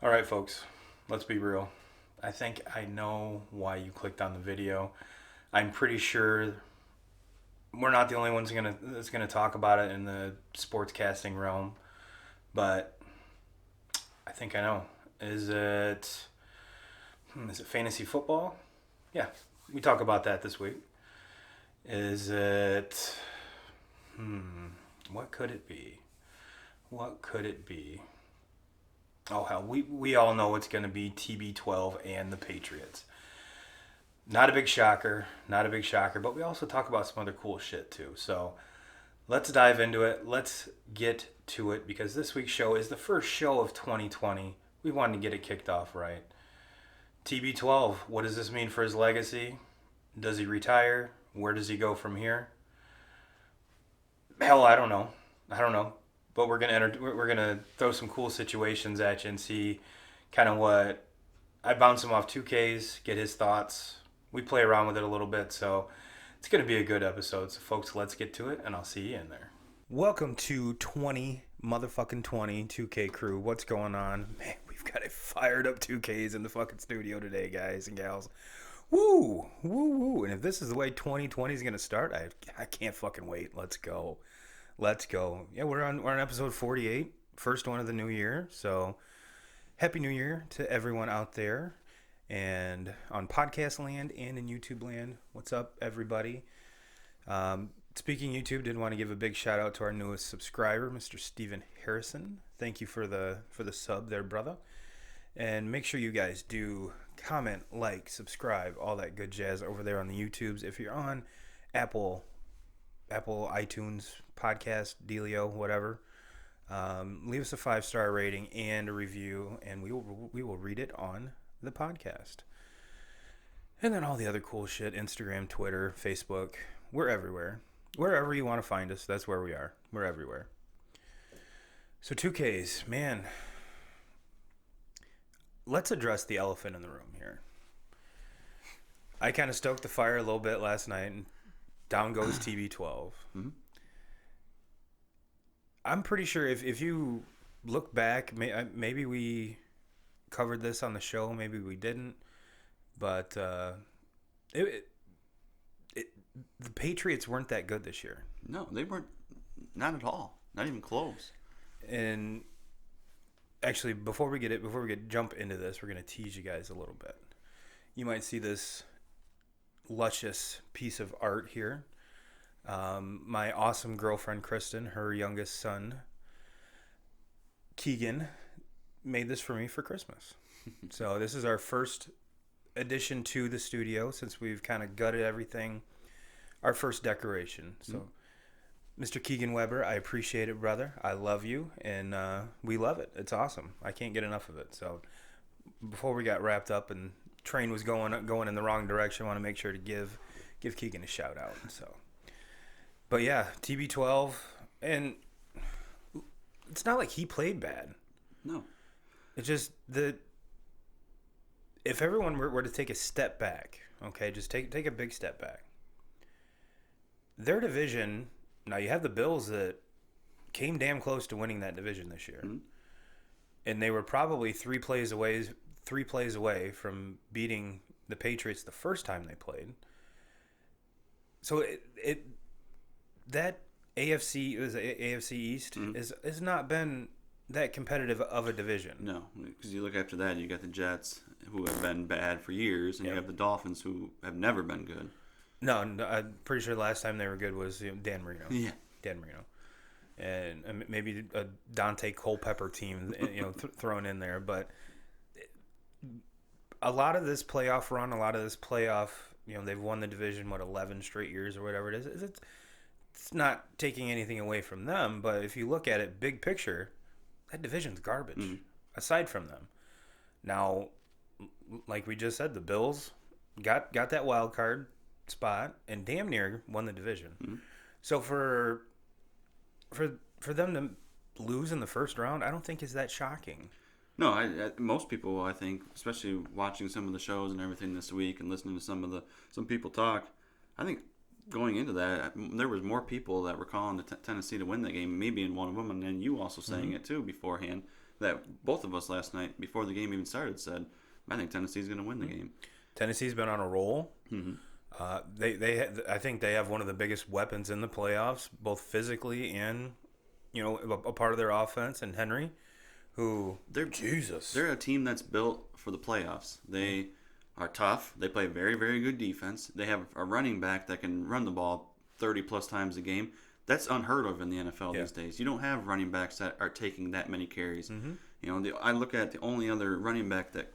All right, folks, let's be real. I think I know why you clicked on the video. I'm pretty sure we're not the only ones that's gonna talk about it in the sportscasting realm, but I think I know. Is it is it fantasy football? Yeah, we talk about that this week. Is it what could it be? What could it be? Oh hell, we all know it's gonna be TB12 and the Patriots. Not a big shocker, not a big shocker, but we also talk about some other cool shit too. So let's dive into it. Let's get to it because this week's show is the first show of 2020. We wanted to get it kicked off right. TB12, what does this mean for his legacy? Does he retire? Where does he go from here? Hell, I don't know. I don't know. But we're gonna throw some cool situations at you and see kind of what I bounce him off 2Ks, get his thoughts. We play around with it a little bit, so it's gonna be a good episode. So folks, let's get to it, and I'll see you in there. Welcome to 20 motherfucking 20 2K crew. What's going on? Man, we've got a fired up 2Ks in the fucking studio today, guys and gals. Woo, woo, woo. And if this is the way 2020 is going to start, I can't fucking wait. Let's go. Let's go. Yeah, we're on episode 48, first one of the new year. So, happy new year to everyone out there and on podcast land and in YouTube land. What's up, everybody? Speaking YouTube, did want to give a big shout out to our newest subscriber, Mr. Steven Harrison. Thank you for the sub there, brother. And make sure you guys do comment, like, subscribe, all that good jazz over there on the YouTubes. If you're on Apple iTunes podcast, Dealio, whatever, leave us a 5-star rating and a review, and we will read it on the podcast. And then all the other cool shit: Instagram, Twitter, Facebook. We're everywhere. Wherever you want to find us, that's where we are. We're everywhere. So 2Ks, man. Let's address the elephant in the room here. I kind of stoked the fire a little bit last night, and down goes TB12. Mm-hmm. I'm pretty sure if you look back, maybe we covered this on the show, maybe we didn't, but the Patriots weren't that good this year. No, they weren't. Not at all. Not even close. And actually, before we jump into this, we're going to tease you guys a little bit. You might see this luscious piece of art here. My awesome girlfriend, Kristen, her youngest son, Keegan, made this for me for Christmas. So this is our first addition to the studio since we've kind of gutted everything. Our first decoration. So, Mr. Keegan Weber, I appreciate it, brother. I love you, and we love it. It's awesome. I can't get enough of it. So, before we got wrapped up and train was going in the wrong direction, I want to make sure to give Keegan a shout out. So, but yeah, TB12, and it's not like he played bad. No, it's just that if everyone were to take a step back, okay, just take a big step back. Their division, now you have the Bills that came damn close to winning that division this year. Mm-hmm. And they were probably three plays away from beating the Patriots the first time they played. So that AFC East has not been that competitive of a division. No, because you look after that, you got the Jets, who have been bad for years, and you have the Dolphins, who have never been good. No, I'm pretty sure the last time they were good was Dan Marino. Yeah. Dan Marino. And maybe a Dante Culpepper team, thrown in there. But a lot of this playoff run, they've won the division, 11 straight years or whatever it is. It's not taking anything away from them. But if you look at it, big picture, that division's garbage, aside from them. Now, like we just said, the Bills got that wild card spot and damn near won the division. Mm-hmm. So for them to lose in the first round, I don't think is that shocking. No, most people, I think, especially watching some of the shows and everything this week and listening to some people talk, I think going into that, there was more people that were calling Tennessee to win that game, me being one of them, and then you also saying it too beforehand, that both of us last night, before the game even started, said, I think Tennessee's going to win the game. Tennessee's been on a roll. Mm-hmm. I think they have one of the biggest weapons in the playoffs, both physically and, a part of their offense. And Henry, who they're a team that's built for the playoffs. They are tough. They play very, very good defense. They have a running back that can run the ball 30 plus times a game. That's unheard of in the NFL these days. You don't have running backs that are taking that many carries. Mm-hmm. I look at the only other running back that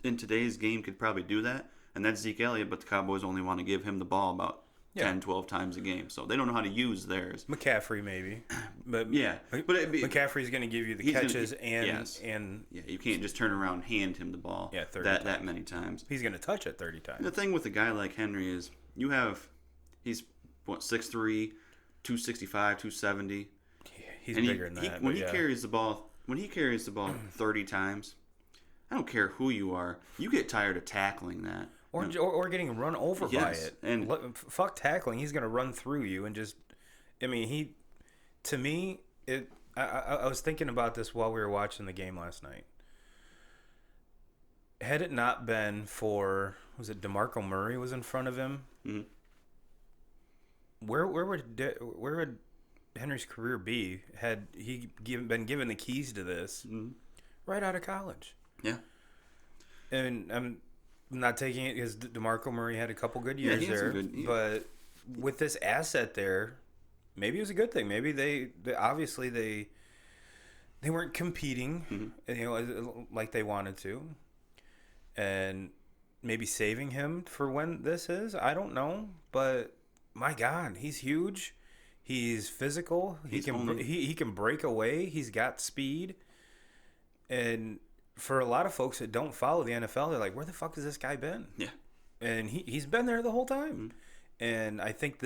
in today's game could probably do that, and that's Zeke Elliott, but the Cowboys only want to give him the ball about 10, 12 times a game. So they don't know how to use theirs. McCaffrey, maybe. But McCaffrey's going to give you the catches and you can't just turn around and hand him the ball 30 that many times. He's going to touch it 30 times. And the thing with a guy like Henry is he's 6'3", 265, 270. He's bigger than that. When he carries the ball 30 times, I don't care who you are, you get tired of tackling that. Or getting run over by it. And fuck tackling. He's going to run through you and just... I mean, I was thinking about this while we were watching the game last night. Had it not been for... Was it DeMarco Murray was in front of him? Mm-hmm. Where would Henry's career be had he been given the keys to this right out of college? Yeah. And I'm not taking it because DeMarco Murray had a couple good years there. But with this asset there, maybe it was a good thing. Maybe they obviously they weren't competing, like they wanted to, and maybe saving him for when this is. I don't know, but my God, he's huge. He's physical. He can break away. He's got speed, and for a lot of folks that don't follow the NFL, they're like, where the fuck has this guy been? Yeah. And he's been there the whole time. Mm-hmm. And I think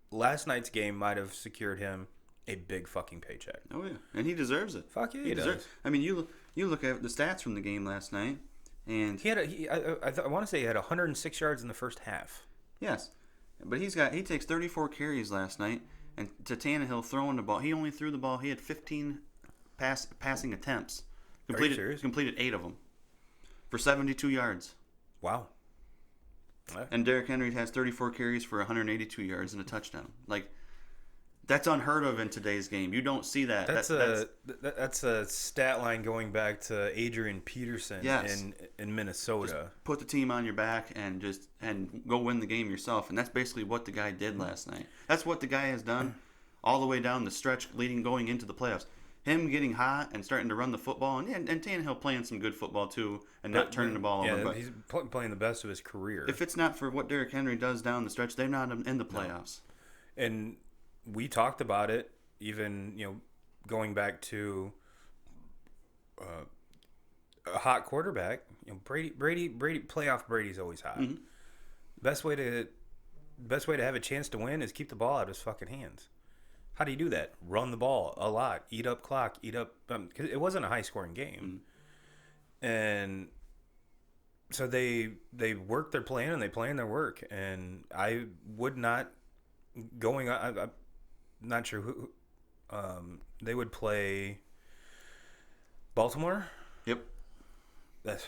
last night's game might have secured him a big fucking paycheck. Oh, yeah. And he deserves it. Fuck yeah, he does. I mean, you look at the stats from the game last night, and... I want to say he had 106 yards in the first half. Yes. But he takes 34 carries last night, and to Tannehill throwing the ball, he only threw the ball, he had 15... passing attempts. Completed 8 of them for 72 yards. Wow. And Derrick Henry has 34 carries for 182 yards and a touchdown. Like, that's unheard of in today's game. You don't see that. That's a stat line going back to Adrian Peterson in Minnesota. Just put the team on your back and go win the game yourself. And that's basically what the guy did last night. That's what the guy has done all the way down the stretch going into the playoffs. Him getting hot and starting to run the football, and Tannehill playing some good football too, and not turning the ball over. But he's playing the best of his career. If it's not for what Derrick Henry does down the stretch, they're not in the playoffs. No. And we talked about it, even going back to a hot quarterback. Brady, playoff Brady's always hot. Mm-hmm. Best way to have a chance to win is keep the ball out of his fucking hands. How do you do that? Run the ball a lot, eat up clock, because it wasn't a high-scoring game, and so they work their plan and they plan their work. And I would not I'm not sure who they would play. Baltimore. Yep, that's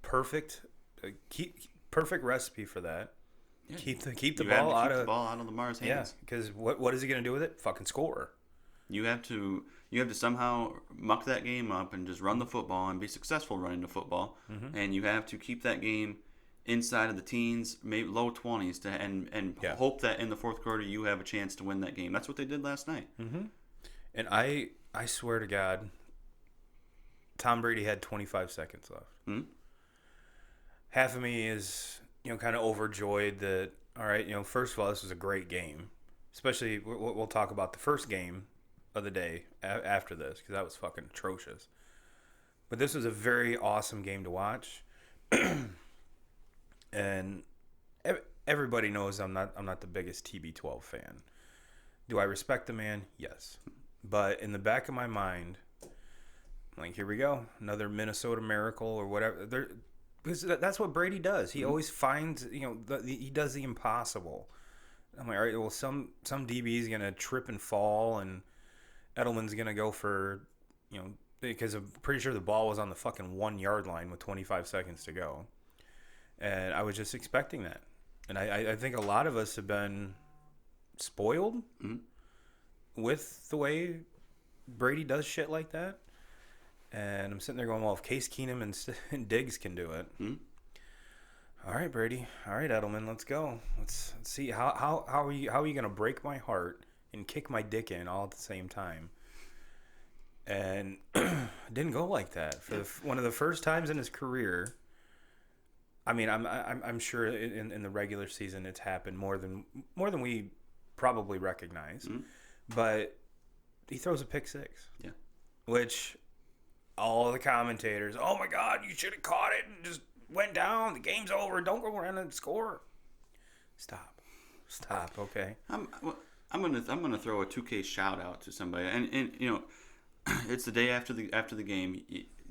perfect. Perfect recipe for that. Yeah. Keep the ball out of Lamar's hands. Yeah, because what is he going to do with it? Fucking score. You have to somehow muck that game up and just run the football and be successful running the football. Mm-hmm. And you have to keep that game inside of the teens, maybe low 20s, and hope that in the fourth quarter you have a chance to win that game. That's what they did last night. Mm-hmm. And I swear to God, Tom Brady had 25 seconds left. Mm-hmm. Half of me is kind of overjoyed that, all right, first of all, this was a great game. Especially, we'll talk about the first game of the day after this, because that was fucking atrocious. But this was a very awesome game to watch. And everybody knows I'm not the biggest TB12 fan. Do I respect the man? Yes. But in the back of my mind, like, here we go. Another Minnesota miracle or whatever. Because that's what Brady does. He always finds, he does the impossible. I'm like, all right, well, some DB is going to trip and fall, and Edelman's gonna go for, because I'm pretty sure the ball was on the fucking 1 yard line with 25 seconds to go, and I was just expecting that, and I think a lot of us have been spoiled with the way Brady does shit like that, and I'm sitting there going, well, if Case Keenum and Diggs can do it. All right, Brady. All right, Edelman. Let's go. Let's see how are you gonna break my heart and kick my dick in all at the same time? And it didn't go like that for one of the first times in his career. I mean, I'm sure in the regular season it's happened more than we probably recognize, but he throws a pick six. Yeah, which all the commentators, oh my God, you should have caught it and just went down. The game's over. Don't go around and score. Stop. Okay. I'm gonna throw a 2K shout out to somebody, and it's the day after the game.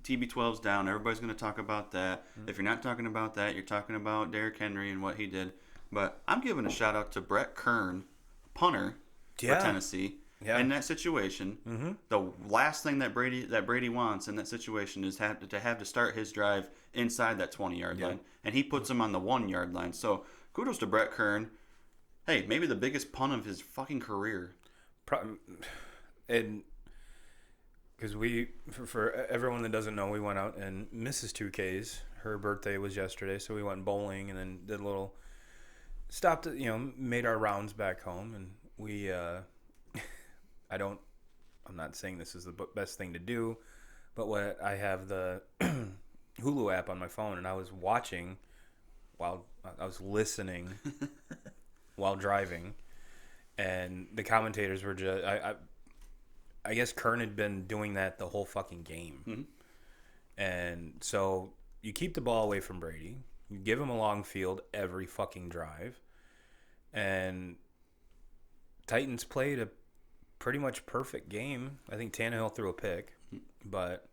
TB12's down. Everybody's gonna talk about that. If you're not talking about that, you're talking about Derrick Henry and what he did. But I'm giving a shout out to Brett Kern, punter for Tennessee. Yeah. In that situation, the last thing that Brady wants in that situation is to have to start his drive inside that 20-yard line, and he puts him on the 1 yard line. So kudos to Brett Kern. Hey, maybe the biggest punt of his fucking career. And because for everyone that doesn't know, we went out and Mrs. 2K's, her birthday was yesterday, so we went bowling and then did a little stopped, made our rounds back home, and we. I'm not saying this is the best thing to do, but what I have the Hulu app on my phone, and I was watching while I was listening while driving, and the commentators were just I guess Kern had been doing that the whole fucking game, and so you keep the ball away from Brady, you give him a long field every fucking drive, and Titans played a pretty much perfect game. I think Tannehill threw a pick, but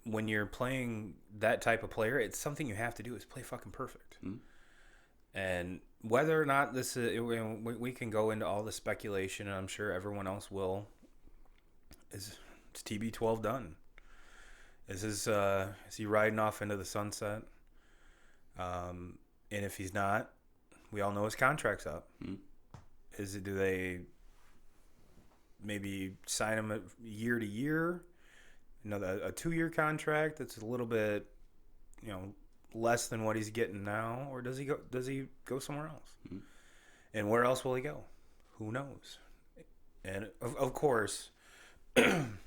when you're playing that type of player, it's something you have to do is play fucking perfect. And whether or not this is, we can go into all the speculation, and I'm sure everyone else will. Is TB12 done? Is he riding off into the sunset? And if he's not, we all know his contract's up. Do they maybe sign him year to year? A 2-year contract that's a little bit, less than what he's getting now, or does he go somewhere else? And where else will he go? Who knows? And of course, in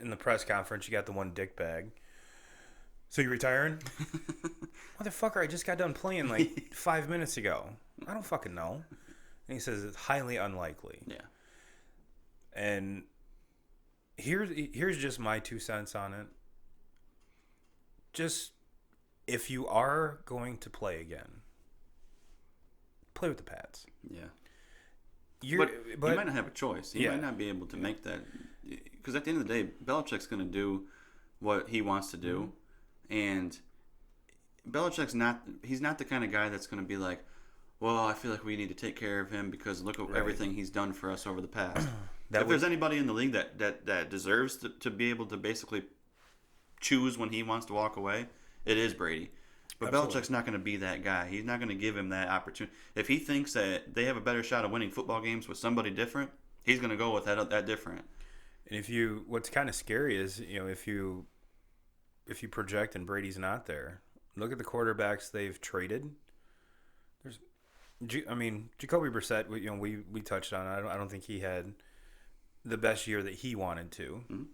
the press conference, you got the one dick bag. So you retiring? Motherfucker, I just got done playing like 5 minutes ago. I don't fucking know. And he says it's highly unlikely. Yeah. And here's just my 2 cents on it. Just, if you are going to play again, play with the pads. Yeah. But he might not have a choice. He might not be able to make that. Because at the end of the day, Belichick's going to do what he wants to do. And Belichick's he's not the kind of guy that's going to be like, well, I feel like we need to take care of him because look at everything he's done for us over the past. If there's anybody in the league that deserves to be able to basically choose when he wants to walk away, it is Brady. But Belichick's not going to be that guy. He's not going to give him that opportunity. If he thinks that they have a better shot of winning football games with somebody different, he's going to go with that different. And what's kind of scary is, if you project and Brady's not there, look at the quarterbacks they've traded. Jacoby Brissett, we touched on it. I don't think he had the best year that he wanted to.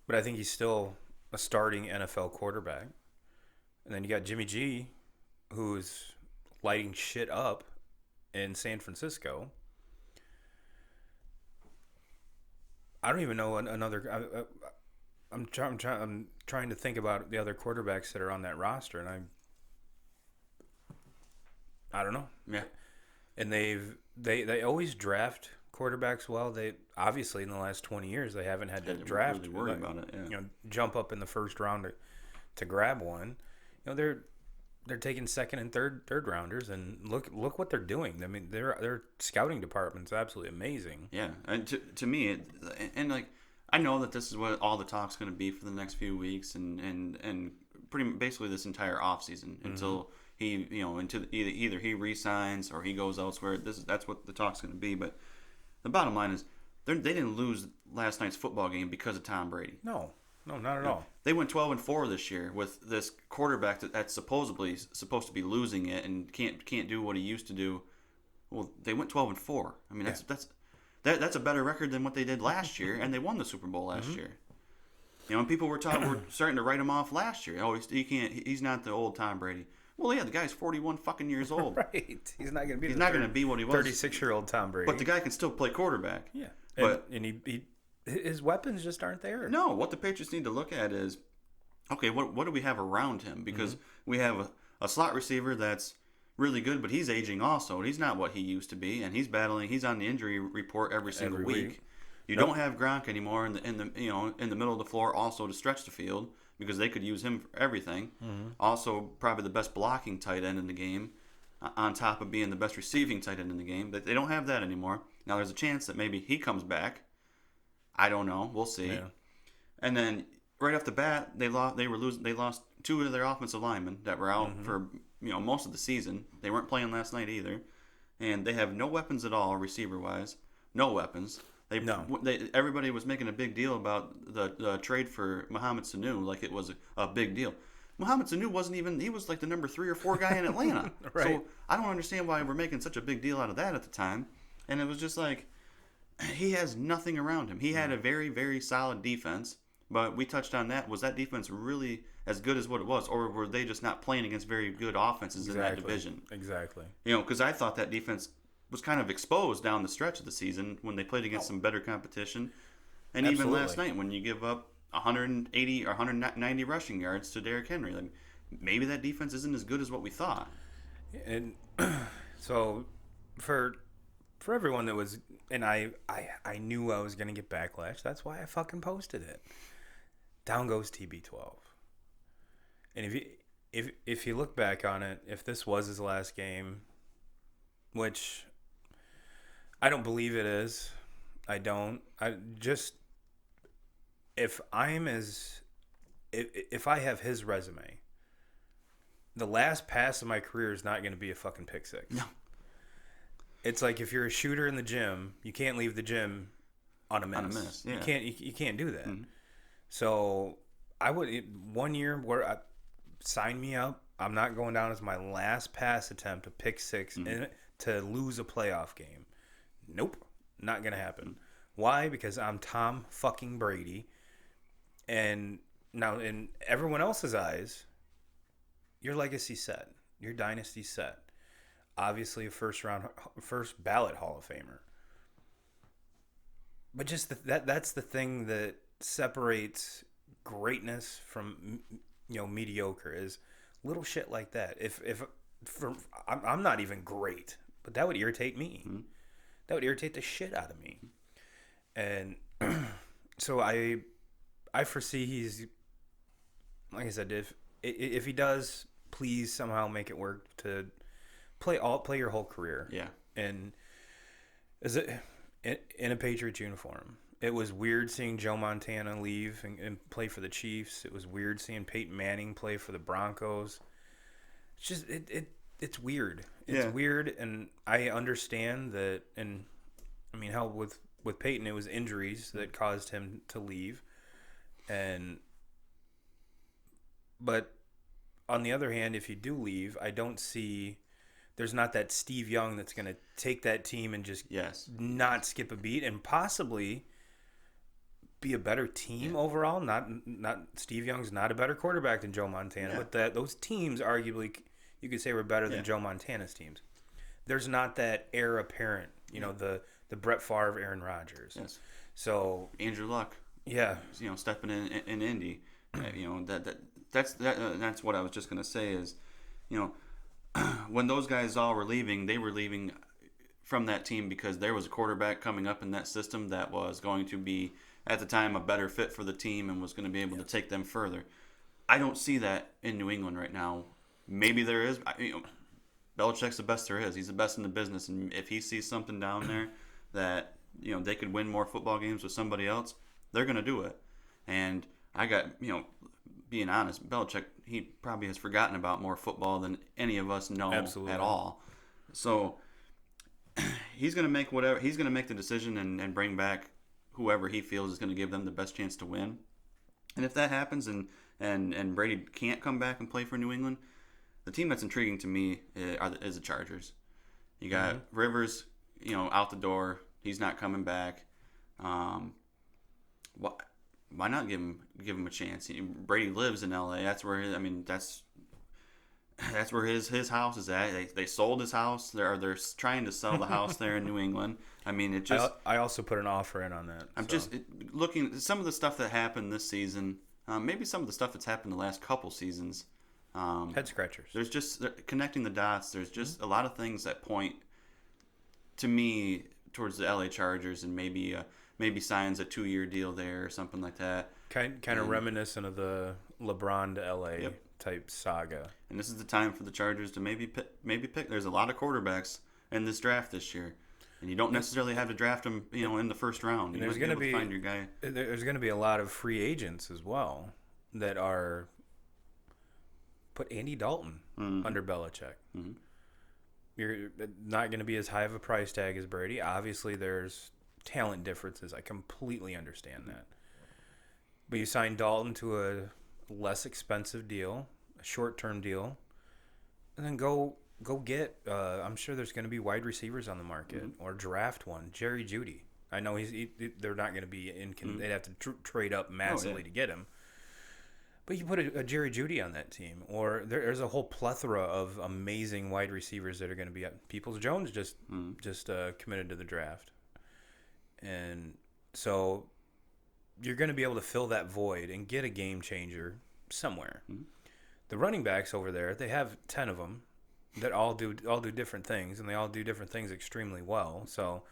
But I think he's still a starting NFL quarterback. And then you got Jimmy G, who's lighting shit up in San Francisco. I don't even know another. I'm trying to think about the other quarterbacks that are on that roster, and I don't know. Yeah. And they always draft quarterbacks well. They obviously in the last 20 years they haven't had to draft. Really worry about it. Yeah. Jump up in the first round to grab one. They're they're taking second and third rounders, and look what they're doing. I mean, their scouting department's absolutely amazing. Yeah, and to me, and like I know that this is what all the talk's going to be for the next few weeks, and pretty basically this entire offseason until he into either he resigns or he goes elsewhere. That's what the talk's going to be. But the bottom line is they didn't lose last night's football game because of Tom Brady. No, not at all. They went 12-4 this year with this quarterback that's supposedly supposed to be losing it and can't do what he used to do. Well, they went 12-4. I mean, that's a better record than what they did last year, and they won the Super Bowl last year. And people were starting to write him off last year. Oh, he's not the old Tom Brady. Well, yeah, the guy's 41 fucking years old. Right. He's not going to be. He's not going to be what he was. 36-year-old Tom Brady. But the guy can still play quarterback. Yeah. But and his weapons just aren't there. No, what the Patriots need to look at is, okay, what do we have around him? Because we have a slot receiver that's really good, but he's aging also. He's not what he used to be, and he's on the injury report every single week. You don't have Gronk anymore in the middle of the floor also to stretch the field because they could use him for everything. Also, probably the best blocking tight end in the game, on top of being the best receiving tight end in the game. They don't have that anymore. Now there's a chance that maybe he comes back. I don't know. We'll see. Yeah. And then right off the bat, they lost two of their offensive linemen that were out for most of the season. They weren't playing last night either, and they have no weapons at all receiver wise. No weapons. Everybody was making a big deal about the trade for Mohamed Sanu like it was a big deal. Mohamed Sanu wasn't even. He was like the number 3 or 4 guy in Atlanta. Right. So I don't understand why we're making such a big deal out of that at the time. And it was just like he has nothing around him. He had a very, very solid defense, but we touched on that. Was that defense really as good as what it was, or were they just not playing against very good offenses in that division? Exactly. Because I thought that defense was kind of exposed down the stretch of the season when they played against some better competition. And even last night when you give up 180 or 190 rushing yards to Derrick Henry, like maybe that defense isn't as good as what we thought. And so for everyone that was, and I knew I was going to get backlash. That's why I fucking posted it. Down goes TB12. And if you look back on it, if this was his last game, which I don't believe it is. I don't. If I have his resume, the last pass of my career is not going to be a fucking pick six. No. It's like if you're a shooter in the gym, you can't leave the gym on a miss. Yeah. You can't do that. Mm-hmm. So I would 1 year where sign me up. I'm not going down as my last pass attempt to pick six and to lose a playoff game. Nope, not gonna happen. Why? Because I'm Tom fucking Brady, and now in everyone else's eyes, your legacy's set, your dynasty's set. Obviously, a first ballot Hall of Famer. But just that's the thing that separates greatness from mediocre is little shit like that. I'm not even great, but that would irritate me. Mm-hmm. That would irritate the shit out of me. And so I foresee he's, like I said, if he does, please somehow make it work to play your whole career. Yeah. And is it in a Patriots uniform? It was weird seeing Joe Montana leave and play for the Chiefs. It was weird seeing Peyton Manning play for the Broncos. It's just it's weird. It's weird, and I understand that. And I mean, hell, with Peyton, it was injuries that caused him to leave. But on the other hand, if you do leave, I don't see. There's not that Steve Young that's going to take that team and just not skip a beat and possibly be a better team overall. Not Steve Young's not a better quarterback than Joe Montana, but those teams arguably you could say were better than Joe Montana's teams. There's not that heir apparent, the Brett Favre, Aaron Rodgers. Yes. So Andrew Luck. Yeah. Stepping in Indy. That's what I was just gonna say is, when those guys all were leaving, they were leaving from that team because there was a quarterback coming up in that system that was going to be at the time a better fit for the team and was going to be able to take them further. I don't see that in New England right now maybe there is. Belichick's the best there is. He's the best in the business, and if he sees something down there that they could win more football games with somebody else, they're gonna do it. And I got being honest, Belichick, he probably has forgotten about more football than any of us know Absolutely. at all. So he's gonna make the decision and bring back whoever he feels is gonna give them the best chance to win. And if that happens and Brady can't come back and play for New England, the team that's intriguing to me is the Chargers. You got Rivers, out the door. He's not coming back. Why not give him a chance? Brady lives in L.A. That's where that's where his house is at. They sold his house. They're trying to sell the house there in New England. I mean, it just. I also put an offer in on that. I'm just looking at some of the stuff that happened this season. Maybe some of the stuff that's happened the last couple seasons. Head scratchers. There's just connecting the dots. There's just a lot of things that point to me towards the LA Chargers, and maybe signs a 2-year deal there or something like that. Kind of reminiscent of the LeBron to LA type saga. And this is the time for the Chargers to maybe pick. There's a lot of quarterbacks in this draft this year, and you don't necessarily have to draft them, in the first round. There's going to be find your guy. There's going to be a lot of free agents as well that are put Andy Dalton under Belichick. Mm-hmm. You're not going to be as high of a price tag as Brady. Obviously, there's talent differences. I completely understand that. But you sign Dalton to a less expensive deal, a short-term deal, and then go get. I'm sure there's going to be wide receivers on the market, or draft one. Jerry Jeudy. I know they're not going to be in. They'd have to trade up massively to get him. But you put a Jerry Jeudy on that team, or there's a whole plethora of amazing wide receivers that are going to be up. Peoples-Jones just committed to the draft, and so you're going to be able to fill that void and get a game changer somewhere. Mm-hmm. The running backs over there, they have 10 of them that all do different things, and they all do different things extremely well. So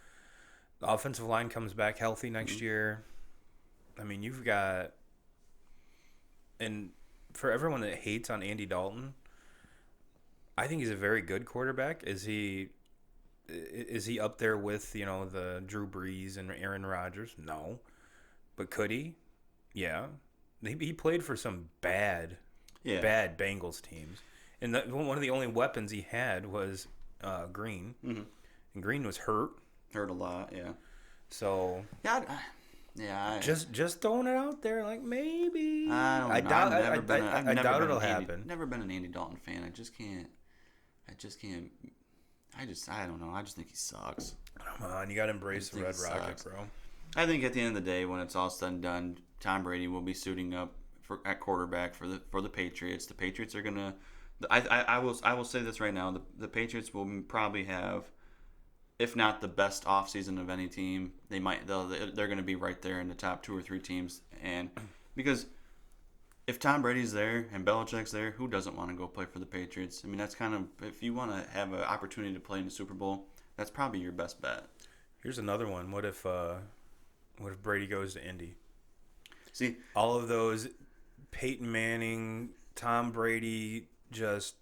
the offensive line comes back healthy next year. I mean, you've got. And for everyone that hates on Andy Dalton, I think he's a very good quarterback. Is he up there with, the Drew Brees and Aaron Rodgers? No. But could he? Yeah. He played for some bad Bengals teams. And one of the only weapons he had was Green. Mm-hmm. And Green was hurt. Hurt a lot, yeah. So... Yeah, just throwing it out there, like maybe. I doubt it'll happen. Never been an Andy Dalton fan. I just can't. I don't know. I just think he sucks. Come on, you got to embrace the Red Rocket, bro. I think at the end of the day, when it's all said and done, Tom Brady will be suiting up at quarterback for the Patriots. The Patriots are gonna. I will say this right now. The Patriots will probably have, if not the best offseason of any team, they're going to be right there in the top 2 or 3 teams. And because if Tom Brady's there and Belichick's there, who doesn't want to go play for the Patriots? I mean, that's kind of, if you want to have an opportunity to play in the Super Bowl, that's probably your best bet. Here's another one. What if Brady goes to Indy? See, all of those Peyton Manning, Tom Brady, just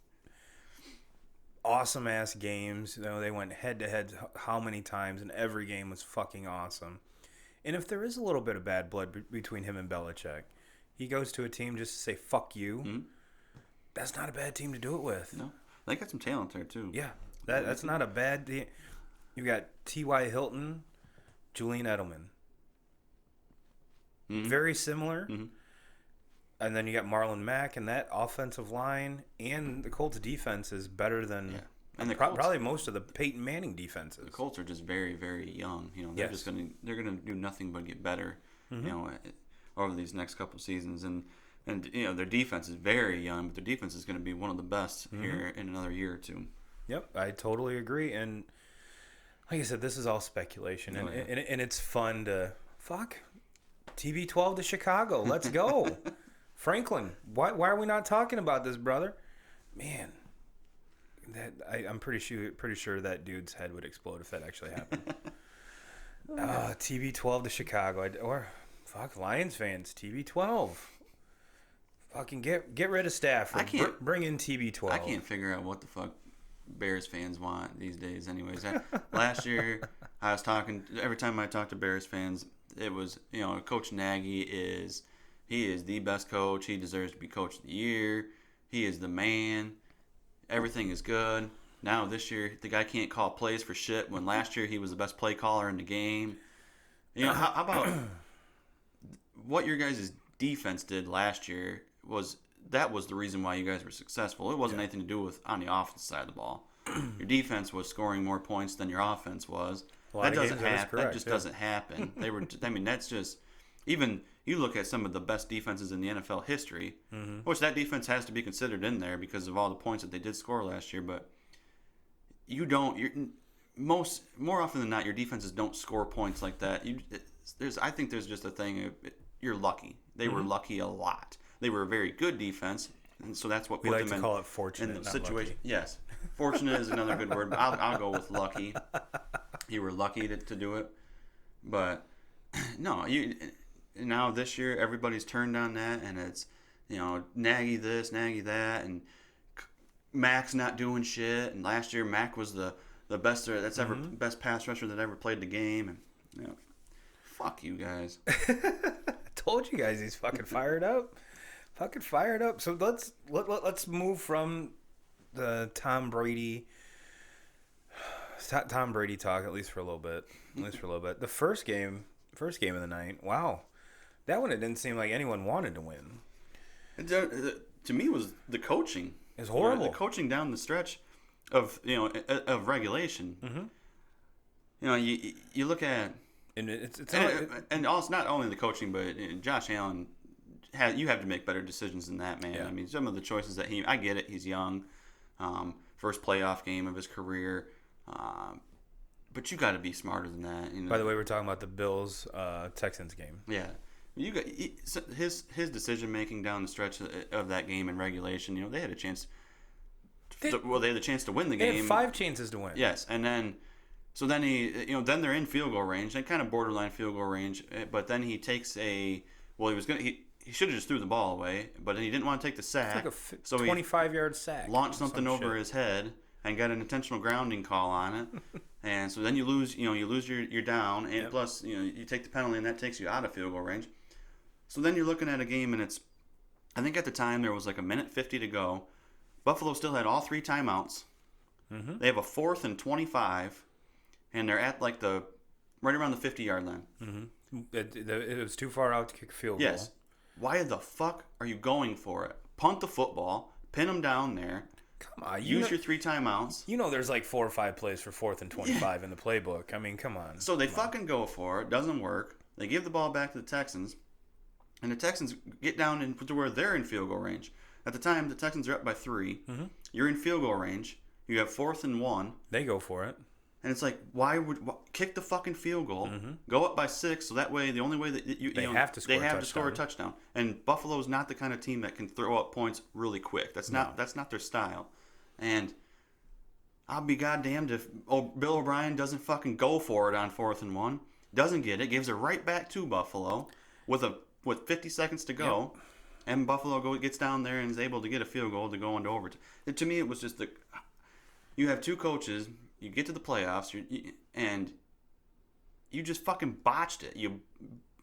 awesome ass games. They went head to head how many times, and every game was fucking awesome. And if there is a little bit of bad blood between him and Belichick, he goes to a team just to say fuck you. Mm-hmm. That's not a bad team to do it with. No, they got some talent there too. Yeah, that's not a bad team. You got T.Y. Hilton, Julian Edelman, very similar. Mm-hmm. And then you got Marlon Mack, and that offensive line and the Colts defense is better than and probably most of the Peyton Manning defenses. The Colts are just very, very young. They're they're gonna do nothing but get better. Mm-hmm. Over these next couple seasons, and their defense is very young, but their defense is going to be one of the best here in another year or two. Yep, I totally agree. And like I said, this is all speculation, and it's fun to TB12 to Chicago. Let's go. Franklin, why are we not talking about this, brother? Man, I'm pretty sure that dude's head would explode if that actually happened. TB12 to Chicago, Lions fans, TB12. Fucking get rid of Stafford. I can't bring in TB12. I can't figure out what the fuck Bears fans want these days. Anyways, last year I was talking. Every time I talk to Bears fans, it was Coach Nagy is the best coach. He deserves to be Coach of the Year. He is the man. Everything is good. Now this year the guy can't call plays for shit. When last year he was the best play caller in the game. How about what your guys' defense did last year was the reason why you guys were successful. It wasn't anything to do with on the offense side of the ball. Your defense was scoring more points than your offense was. That doesn't happen. That just doesn't happen. They were. I mean, that's just even. You look at some of the best defenses in the NFL history, which that defense has to be considered in there because of all the points that they did score last year. But you don't. More often than not, your defenses don't score points like that. I think there's just a thing. You're lucky. They were lucky a lot. They were a very good defense, and so that's what we like to call it fortunate. In the situation, lucky. Yes, fortunate is another good word. But I'll go with lucky. You were lucky to do it, but no, now this year everybody's turned on that, and it's Nagy this, Nagy that, and Mac's not doing shit. And last year Mac was the best best pass rusher that ever played the game, and fuck you guys. Told you guys he's fucking fired up. Fucking fired up. So let's move from the Tom Brady talk at least for a little bit. The first game of the night. Wow, that one it didn't seem like anyone wanted to win. To me, was the coaching. It's horrible. The coaching down the stretch of regulation. Mm-hmm. You look at and it's not only the coaching, but Josh Allen. You have to make better decisions than that, man. Yeah. I mean, some of the choices that I get it. He's young, first playoff game of his career, but you got to be smarter than that. By the way, we're talking about the Bills Texans game. Yeah, you got his decision making down the stretch of that game in regulation. They had a chance. They had the chance to win the game. They had 5 chances to win. Yes, and then. So then then they're in field goal range, and kind of borderline field goal range. But then he takes he should have just threw the ball away, but he didn't want to take the sack. It's like a 25-yard sack. Launched something over his head and got an intentional grounding call on it. And so then you lose your down, and plus you take the penalty, and that takes you out of field goal range. So then you're looking at a game, and I think at the time there was like 1:50 to go. Buffalo still had all 3 timeouts. Mm-hmm. They have a 4th and 25, and they're at like right around the 50-yard line. Mm-hmm. It was too far out to kick a field goal. Yes. Why the fuck are you going for it? Punt the football, pin them down there. Come on, use your 3 timeouts. There's like 4 or 5 plays for 4th and 25 in the playbook. I mean, come on. So they fucking go for it. Doesn't work. They give the ball back to the Texans, and the Texans get down to where they're in field goal range. At the time, the Texans are up by 3. Mm-hmm. You're in field goal range. You have 4th and 1. They go for it. And it's like, kick the fucking field goal, go up by 6, so that way the only way that they have to score a touchdown. And Buffalo's not the kind of team that can throw up points really quick. That's not their style. And I'll be goddamned if Bill O'Brien doesn't fucking go for it on 4th and 1, doesn't get it, gives it right back to Buffalo with 50 seconds to go, and Buffalo gets down there and is able to get a field goal to go into overtime. And to me, it was just you have 2 coaches. You get to the playoffs, and you just fucking botched it.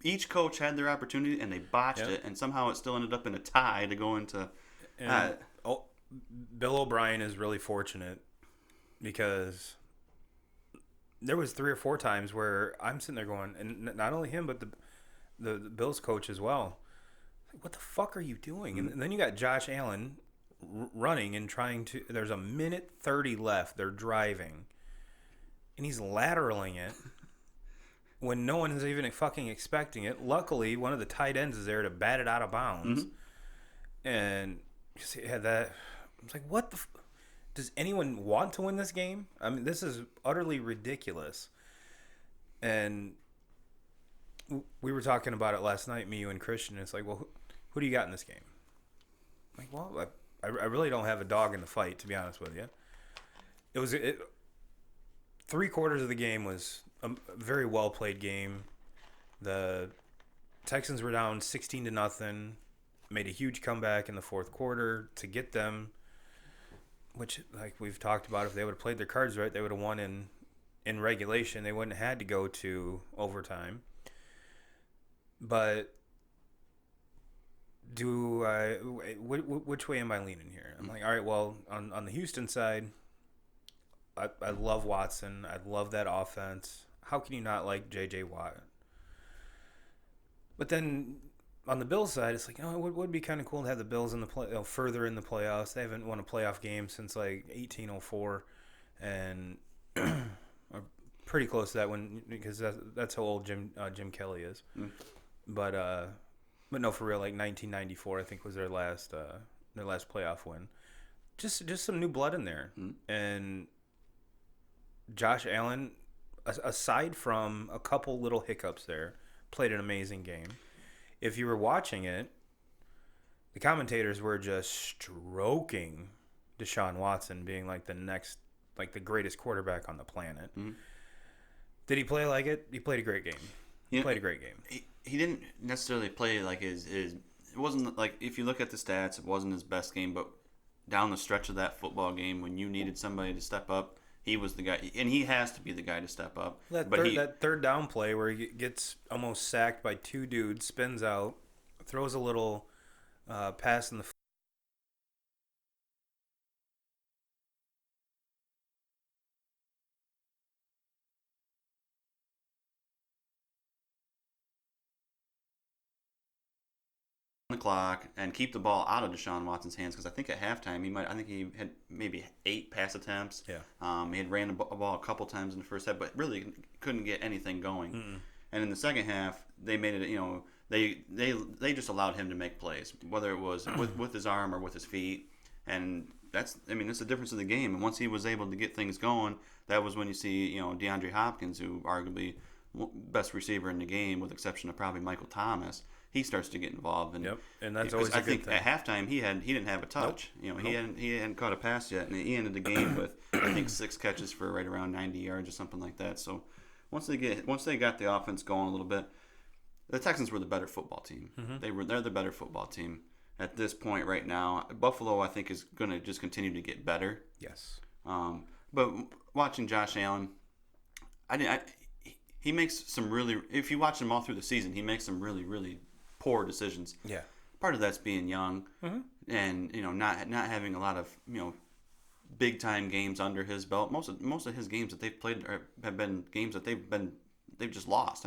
Each coach had their opportunity, and they botched it, and somehow it still ended up in a tie to go into. Bill O'Brien is really fortunate because there was 3 or 4 times where I'm sitting there going, and not only him, but the Bills coach as well. Like, what the fuck are you doing? Mm-hmm. And then you got Josh Allen running and trying to. There's 1:30 left. They're driving, and he's lateraling it when no one is even fucking expecting it. Luckily, one of the tight ends is there to bat it out of bounds, and he had that. I was like, what the? Does anyone want to win this game? I mean, this is utterly ridiculous. And we were talking about it last night, me, you, and Christian. It's like, well, who do you got in this game? I'm like, well, I really don't have a dog in the fight, to be honest with you. It was 3/4 of the game was a very well played game. The Texans were down 16-0. made a huge comeback in the fourth quarter to get them, which, like we've talked about, if they would have played their cards right, they would have won in regulation. They wouldn't have had to go to overtime. But which way am I leaning here? I'm like, all right, well, on the Houston side, I love Watson. I love that offense. How can you not like J.J. Watt? But then on the Bills side, it's like, it would be kind of cool to have the Bills in the further in the playoffs. They haven't won a playoff game since like 1804, and are pretty close to that one because that's how old Jim Kelly is. But no, for real, like 1994, I think was their last playoff win. Just some new blood in there, and Josh Allen, aside from a couple little hiccups there, played an amazing game. If you were watching it, the commentators were just stroking Deshaun Watson, being like the greatest quarterback on the planet. Did he play like it? He played a great game. He didn't necessarily play like his. It wasn't like, if you look at the stats, it wasn't his best game. But down the stretch of that football game, when you needed somebody to step up, he was the guy, and he has to be the guy to step up. That third down play where he gets almost sacked by two dudes, spins out, throws a little pass in the clock and keep the ball out of Deshaun Watson's hands, because I think at halftime he had maybe 8 pass attempts. He had ran the ball a couple times in the first half, but really couldn't get anything going. And in the second half, they made it. They just allowed him to make plays, whether it was with his arm or with his feet, and that's the difference of the game. And once he was able to get things going, that was when you see DeAndre Hopkins, who arguably best receiver in the game, with the exception of probably Michael Thomas. He starts to get involved, and and that's always a good thing. At halftime he didn't have a touch. Nope. He hadn't caught a pass yet, and he ended the game with I think 6 catches for right around 90 yards or something like that. So once they got the offense going a little bit, the Texans were the better football team. They're the better football team at this point right now. Buffalo, I think, is going to just continue to get better. Yes. But watching Josh Allen, he makes some really. If you watch him all through the season, he makes some really, really poor decisions. Yeah. Part of that's being young, and not having a lot of big time games under his belt. Most of his games that they've played have been games that they've just lost.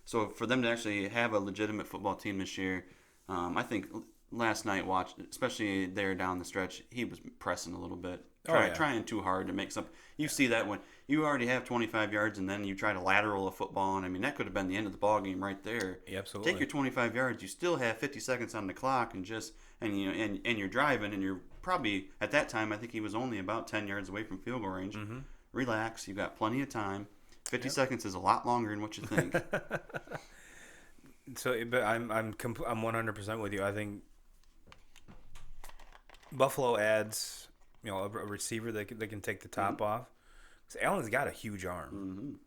So for them to actually have a legitimate football team this year, I think last night especially there down the stretch, he was pressing a little bit, trying too hard to make something. You see that when you already have 25 yards and then you try to lateral a football, and that could have been the end of the ball game right there. Yeah, absolutely. Take your 25 yards, you still have 50 seconds on the clock, and you're driving, and you're probably at that time I think he was only about 10 yards away from field goal range. Relax, you've got plenty of time. 50 seconds is a lot longer than what you think. But I'm 100% with you. I think Buffalo adds a receiver that can take the top off. Because Allen's got a huge arm,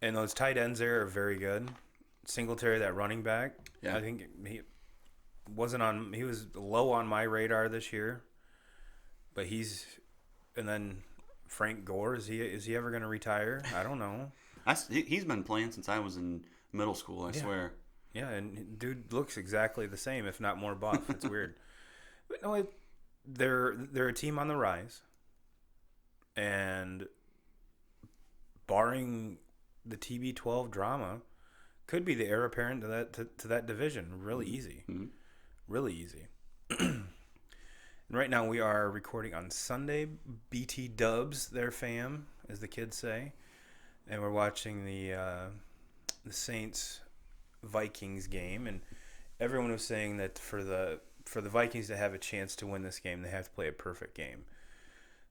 and those tight ends there are very good. Singletary, that running back, I think he was low on my radar this year, but and then Frank Gore, is he ever going to retire? I don't know. He's been playing since I was in middle school, I swear. Yeah, and dude looks exactly the same, if not more buff. It's weird. But no, they're a team on the rise, and barring the TB12 drama, could be the heir apparent to that division. Really easy. Really easy. And right now we are recording on Sunday. BT Dubs, their fam, as the kids say, and we're watching the Saints Vikings game. And everyone was saying that for the Vikings to have a chance to win this game, they have to play a perfect game.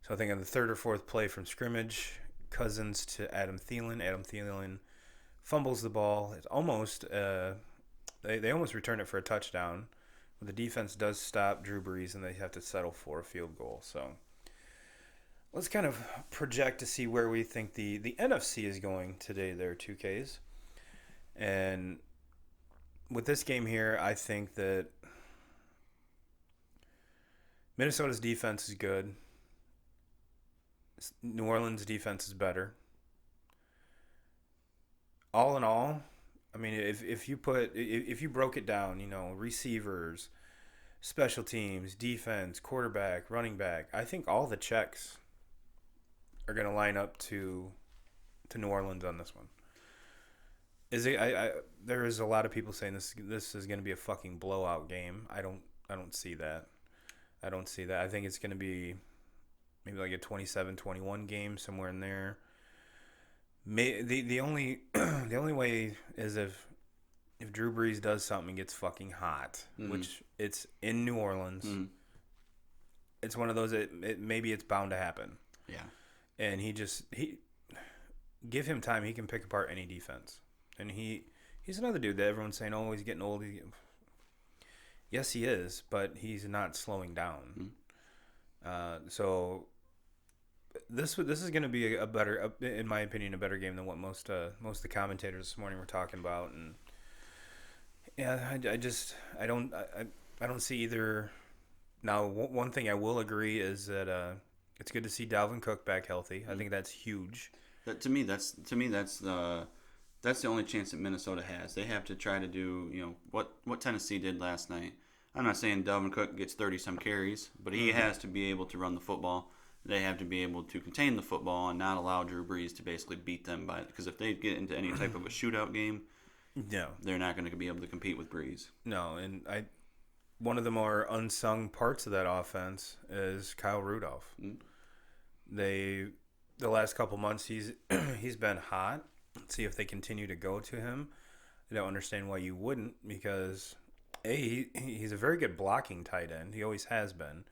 So I think on the third or fourth play from scrimmage, Cousins to Adam Thielen. Adam Thielen fumbles the ball. It's almost they almost return it for a touchdown. The defense does stop Drew Brees, and they have to settle for a field goal. So let's kind of project to see where we think the NFC is going today there, 2Ks. And with this game here, I think that Minnesota's defense is good. New Orleans' defense is better. All in all, I mean, if you broke it down, receivers, special teams, defense, quarterback, running back, I think all the checks are going to line up to New Orleans on this one. Is it? There is a lot of people saying this is going to be a fucking blowout game. I don't see that. I don't see that. I think it's going to be maybe like a 27-21 game, somewhere in there. The only the only way is if Drew Brees does something and gets fucking hot, which it's in New Orleans. It's one of those maybe it's bound to happen. Yeah. And he give him time, he can pick apart any defense. And he's another dude that everyone's saying, oh, he's getting old. Yes, he is, but he's not slowing down. So this is going to be a better, in my opinion, a better game than what most of the commentators this morning were talking about. And yeah, I don't see either. Now, one thing I will agree is that it's good to see Dalvin Cook back healthy. I think that's huge. To me, that's the only chance that Minnesota has. They have to try to do what Tennessee did last night. I'm not saying Dalvin Cook gets 30-some carries, but he has to be able to run the football. They have to be able to contain the football and not allow Drew Brees to basically beat them because if they get into any type of a shootout game, no, they're not going to be able to compete with Brees. No, and one of the more unsung parts of that offense is Kyle Rudolph. The last couple months he's been hot. Let's see if they continue to go to him. I don't understand why you wouldn't, because he's a very good blocking tight end. He always has been.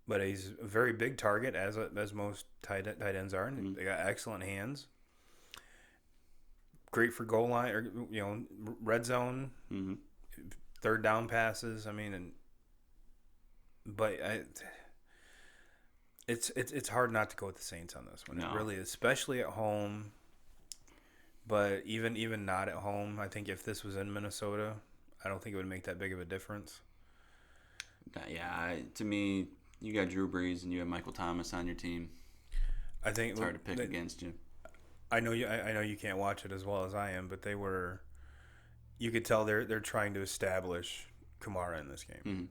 But he's a very big target, as most tight ends are. And they got excellent hands. Great for goal line or red zone, third down passes. I mean, it's hard not to go with the Saints on this one. No. It really is, especially at home. But even not at home, I think if this was in Minnesota, I don't think it would make that big of a difference. Yeah, to me, you got Drew Brees and you have Michael Thomas on your team. I think it's hard to pick against you. I know you can't watch it as well as I am, but you could tell they're trying to establish Kamara in this game.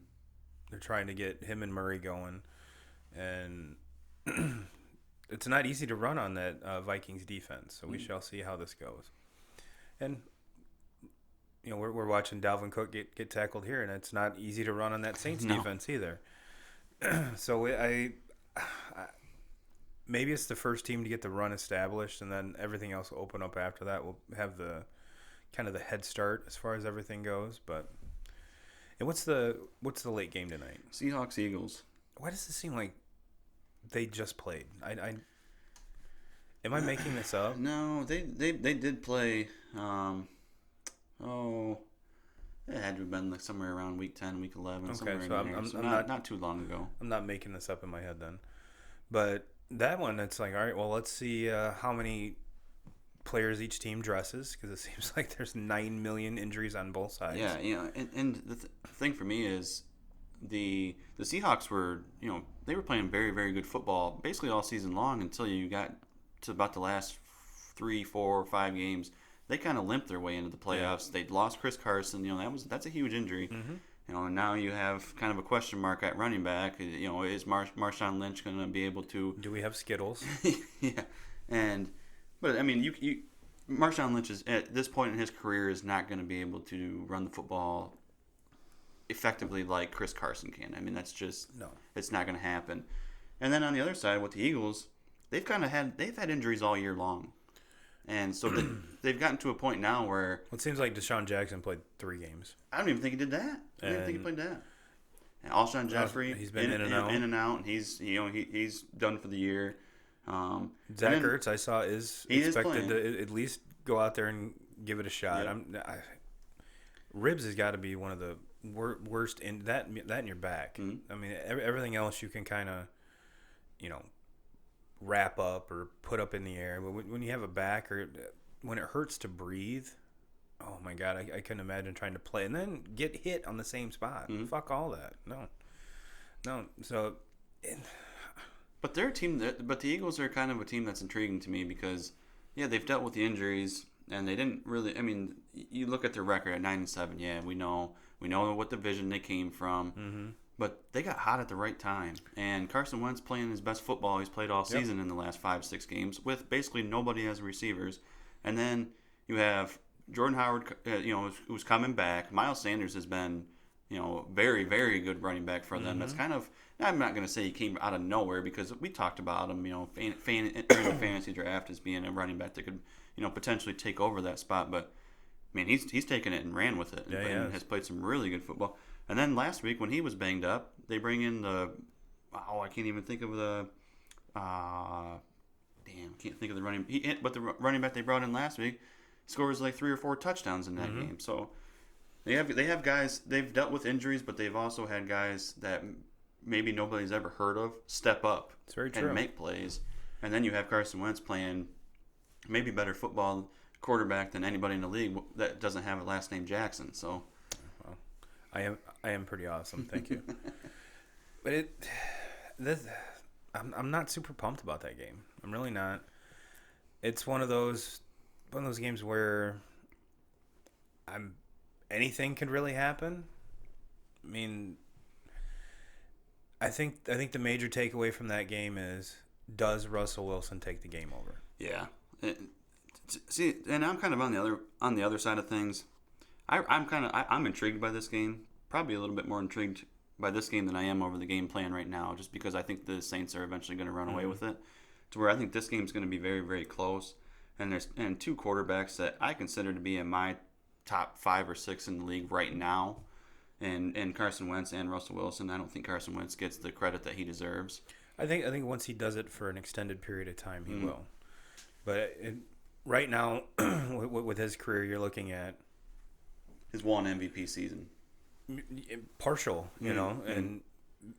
They're trying to get him and Murray going, and it's not easy to run on that Vikings defense. So we shall see how this goes. And we're watching Dalvin Cook get tackled here, and it's not easy to run on that Saints defense either. So maybe it's the first team to get the run established, and then everything else will open up after that. We'll have the kind of the head start as far as everything goes. And what's the late game tonight? Seahawks Eagles. Why does it seem like they just played? Am I making this up? No, they did play. It had to have been like somewhere around week 10, week 11. Okay, so I'm not too long ago. I'm not making this up in my head then. But that one, it's like, all right, well, let's see how many players each team dresses, because it seems like there's 9 million injuries on both sides. Yeah, and the thing for me is the Seahawks were, they were playing very, very good football basically all season long until you got to about the last 3, 4, 5 games. They kind of limped their way into the playoffs. Yeah. They'd lost Chris Carson. That's a huge injury. And now you have kind of a question mark at running back. Is Marshawn Lynch going to be able to? Do we have Skittles? Yeah, but I mean, Marshawn Lynch is at this point in his career is not going to be able to run the football effectively like Chris Carson can. I mean, that's just it's not going to happen. And then on the other side with the Eagles, they've had injuries all year long. And so they've gotten to a point now where... Well, it seems like Deshaun Jackson played 3 games. I don't even think he did that. I don't even think he played that. And Alshon Jeffrey, he's been in and out. And he's done for the year. Zach Ertz, I saw, is expected to at least go out there and give it a shot. Yep. Ribs has got to be one of the worst in that in your back. I mean, everything else you can kind of, wrap up or put up in the air. But when you have a back or when it hurts to breathe, Oh my God, I couldn't imagine trying to play and then get hit on the same spot. Fuck all that. No. So, But they're a team but the Eagles are kind of a team that's intriguing to me because, yeah, they've dealt with the injuries and they didn't really. I mean, you look at their record at 9-7. Yeah, we know what division they came from, but they got hot at the right time. And Carson Wentz playing his best football he's played all season in the last 5-6 games with basically nobody as receivers, and then you have Jordan Howard, who's coming back. Miles Sanders has been, very, very good running back for them. That's kind of, I'm not going to say he came out of nowhere because we talked about him, during the fantasy draft as being a running back that could, potentially take over that spot. But, man, he's taken it and ran with it and has played some really good football. And then last week when he was banged up, they bring in I can't even think of the, I can't think of the running, but the running back they brought in last week scores like 3 or 4 touchdowns in that game. So they have guys, they've dealt with injuries, but they've also had guys that maybe nobody's ever heard of step up and make plays. And then you have Carson Wentz playing maybe better football quarterback than anybody in the league that doesn't have a last name Jackson. So I am pretty awesome. Thank you. But I'm not super pumped about that game. I'm really not. It's one of those games where anything could really happen. I mean, I think the major takeaway from that game is, does Russell Wilson take the game over? Yeah. See, and I'm kind of on the other side of things. I'm intrigued by this game. Probably a little bit more intrigued by this game than I am over the game plan right now, just because I think the Saints are eventually going to run away with it. To where I think this game is going to be very, very close. And there's two quarterbacks that I consider to be in my top 5 or 6 in the league right now, and Carson Wentz and Russell Wilson. I don't think Carson Wentz gets the credit that he deserves. I think once he does it for an extended period of time, he will. But right now, with his career, you're looking at his one MVP season, partial, and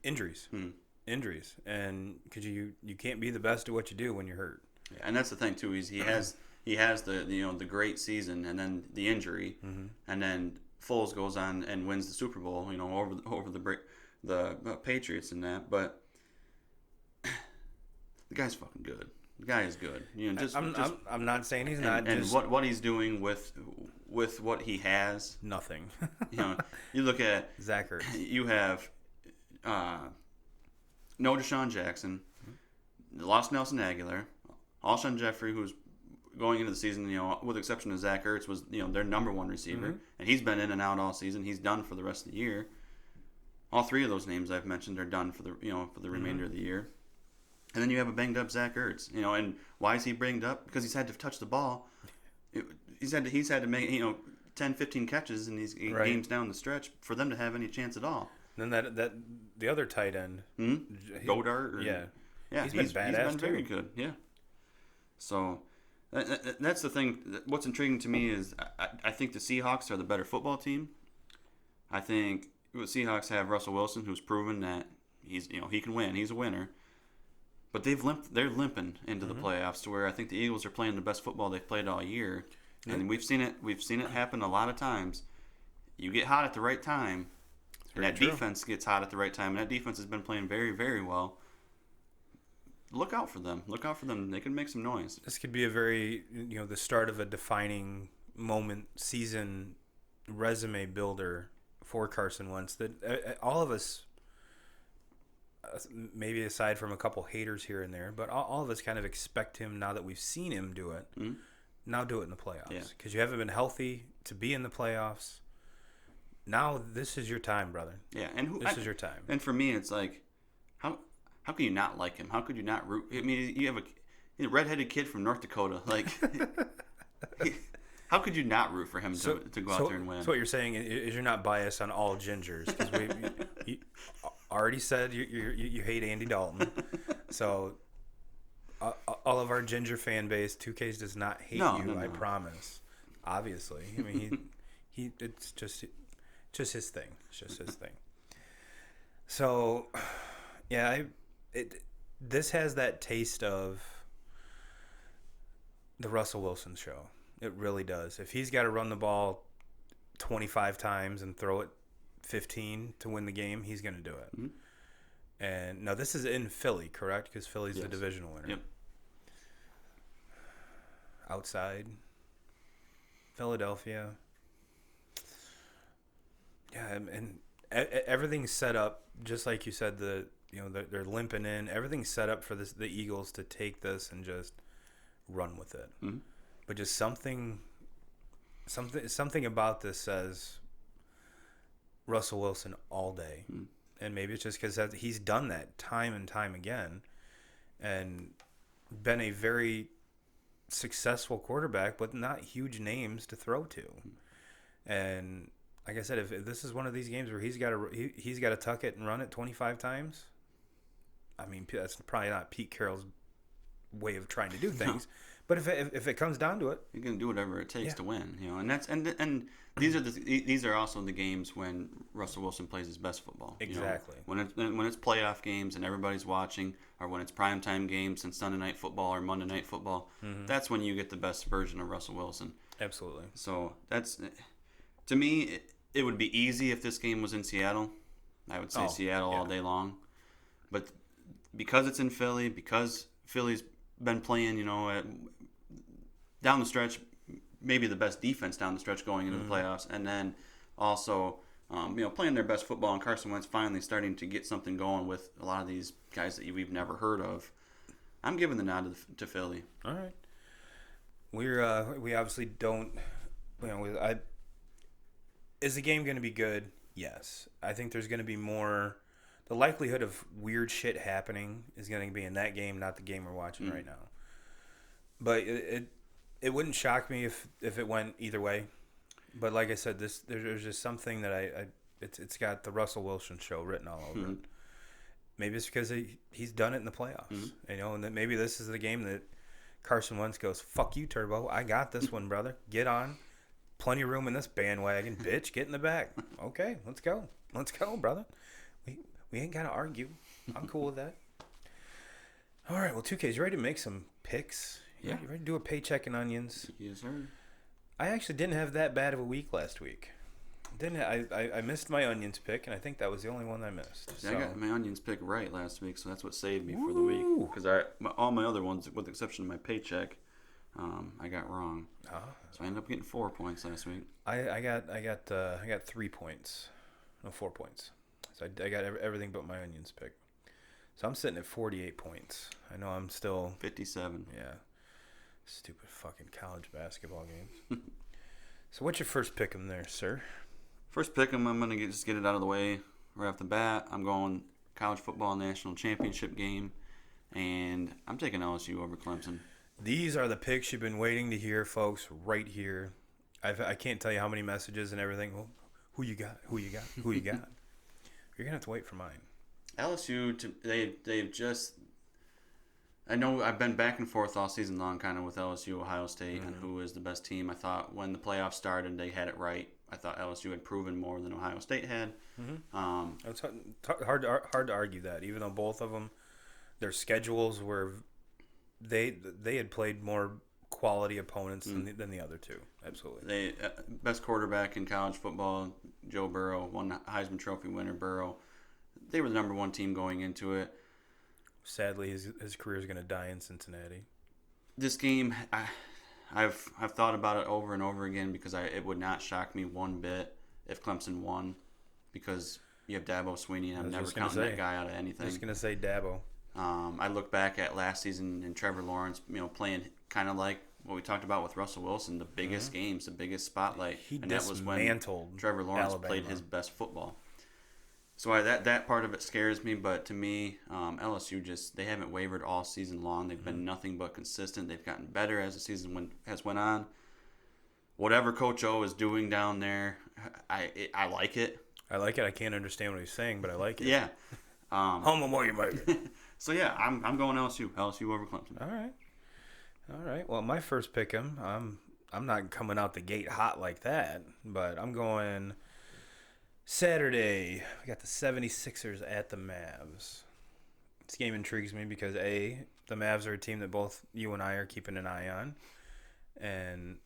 injuries, and because you can't be the best at what you do when you're hurt. Yeah, and that's the thing too. He has the great season and then the injury, and then Foles goes on and wins the Super Bowl, over the Patriots and that. But the guy's fucking good. The guy is good. I'm not saying he's not. And what he's doing with what he has, nothing. You look at Zach Ertz. You have no Deshaun Jackson, lost Nelson Aguilar, Alshon Jeffrey, who's going into the season, with the exception of Zach Ertz, was their number one receiver, and he's been in and out all season. He's done for the rest of the year. All 3 of those names I've mentioned are done for the remainder of the year. And then you have a banged up Zach Ertz, and why is he banged up? Because he's had to touch the ball. He's had to make 10, 15 catches in these games down the stretch for them to have any chance at all. And then that the other tight end, Godard, he's been badass too. Very good, yeah. So that's the thing. What's intriguing to me is I think the Seahawks are the better football team. I think the Seahawks have Russell Wilson, who's proven that he can win. He's a winner. But they're limping into the playoffs to where I think the Eagles are playing the best football they've played all year. And we've seen it happen a lot of times. You get hot at the right time, and that defense gets hot at the right time, and that defense has been playing very, very well. Look out for them. They can make some noise. This could be a very, the start of a defining moment, season, resume builder for Carson Wentz that all of us, maybe aside from a couple haters here and there, but all of us kind of expect him, now that we've seen him do it, now do it in the playoffs. Because you haven't been healthy to be in the playoffs. Now this is your time, brother. Yeah, and this is your time. And for me, it's like, how can you not like him? How could you not root? I mean, you have a redheaded kid from North Dakota. Like, how could you not root for him to go out there and win? So what you're saying is you're not biased on all gingers, because you already said you hate Andy Dalton. So all of our ginger fan base, 2Ks does not hate you. No. I promise. Obviously, I mean he it's just his thing. It's just his thing. So yeah, this has that taste of the Russell Wilson show. It really does. If he's got to run the ball 25 times and throw it 15 to win the game, he's going to do it. Mm-hmm. And now this is in Philly, correct? Because Philly's the divisional winner. Yep. Outside Philadelphia. Yeah, and everything's set up just like you said. They're limping in. Everything's set up for the Eagles to take this and just run with it. Mm-hmm. But just something about this says Russell Wilson all day. Mm-hmm. And maybe it's just because he's done that time and time again and been a very successful quarterback, but not huge names to throw to. And like I said, if this is one of these games where he's got to tuck it and run it 25 times, I mean, that's probably not Pete Carroll's way of trying to do things. But if it comes down to it, you're gonna do whatever it takes to win, and that's and these are also the games when Russell Wilson plays his best football. Exactly. When it's playoff games and everybody's watching, or when it's primetime games and Sunday night football or Monday night football, that's when you get the best version of Russell Wilson. Absolutely. So that's, to me, it would be easy if this game was in Seattle. I would say Seattle all day long, but because it's in Philly, because Philly's been playing, down the stretch, maybe the best defense down the stretch going into the playoffs, and then also, playing their best football, and Carson Wentz finally starting to get something going with a lot of these guys that we've never heard of. I'm giving the nod to Philly. All right. We obviously don't, is the game going to be good? Yes. I think there's going to be more. The likelihood of weird shit happening is going to be in that game, not the game we're watching right now. But it wouldn't shock me if it went either way. But like I said, there's just something that it's got the Russell Wilson show written all over it. Maybe it's because he's done it in the playoffs, and that maybe this is the game that Carson Wentz goes, "Fuck you, Turbo! I got this one, brother. Get on. Plenty of room in this bandwagon, bitch. Get in the back. Okay, let's go, brother. We ain't gotta argue. I'm cool with that. All right, well, 2K, you ready to make some picks? Yeah. You ready to do a paycheck and onions? Yes, sir. I actually didn't have that bad of a week last week. I missed my onions pick, and I think that was the only one I missed. Yeah, I got my onions pick right last week, so that's what saved me for the week. Because all my other ones, with the exception of my paycheck, I got wrong. So I ended up getting 4 points last week. I got 3 points, no 4 points. So I got everything but my onions pick. So I'm sitting at 48 points. I know I'm still 57. Yeah. Stupid fucking college basketball games. So what's your first pick 'em there, sir? First pick 'em, I'm gonna just get it out of the way right off the bat. I'm going college football national championship game, and I'm taking LSU over Clemson. These are the picks you've been waiting to hear, folks. Right here. I can't tell you how many messages and everything. Well, who you got? Who you got? Who you got? You're gonna have to wait for mine. LSU, they've just. I know I've been back and forth all season long, kind of with LSU, Ohio State, and who is the best team. I thought when the playoffs started, they had it right. I thought LSU had proven more than Ohio State had. It's hard to argue that, even though both of them, their schedules were, they had played more quality opponents than the other two. Absolutely. They best quarterback in college football, Joe Burrow, won Heisman Trophy winner Burrow. They were the number one team going into it. Sadly, his career is going to die in Cincinnati. This game, I've thought about it over and over again because it would not shock me one bit if Clemson won, because you have Dabo Swinney, and I'm never counting that guy out of anything. I'm just going to say Dabo. I look back at last season and Trevor Lawrence, playing kind of like what we talked about with Russell Wilson, the biggest games, the biggest spotlight, and that was when Trevor Lawrence Alabama played his best football. So that part of it scares me, but to me, LSU they haven't wavered all season long. They've been nothing but consistent. They've gotten better as the season has went on. Whatever Coach O is doing down there, I like it. I like it. I can't understand what he's saying, but I like it. Yeah. Home Memorial. So yeah, I'm going LSU. LSU over Clemson. All right. Well, my first pick 'em. I'm not coming out the gate hot like that, but I'm going Saturday. We got the 76ers at the Mavs. This game intrigues me because the Mavs are a team that both you and I are keeping an eye on, and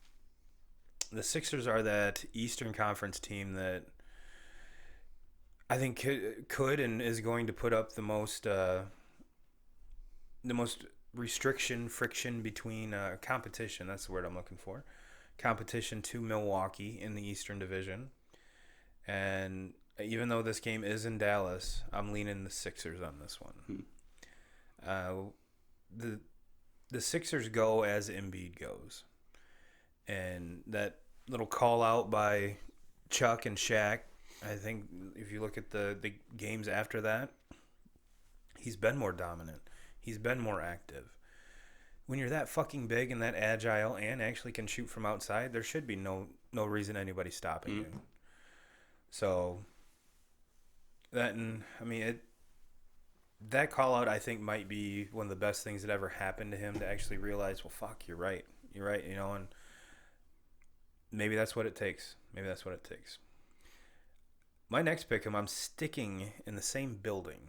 The Sixers are that Eastern Conference team that I think could and is going to put up the most friction between competition. That's the word I'm looking for. Competition to Milwaukee in the Eastern Division. And even though this game is in Dallas, I'm leaning the Sixers on this one. The Sixers go as Embiid goes. And that little call out by Chuck and Shaq, I think if you look at the games after that, he's been more dominant. He's been more active. When you're that fucking big and that agile and actually can shoot from outside, there should be no reason anybody's stopping you. So that that call out I think might be one of the best things that ever happened to him, to actually realize, well, fuck, you're right, and maybe that's what it takes. My next pick, I'm sticking in the same building.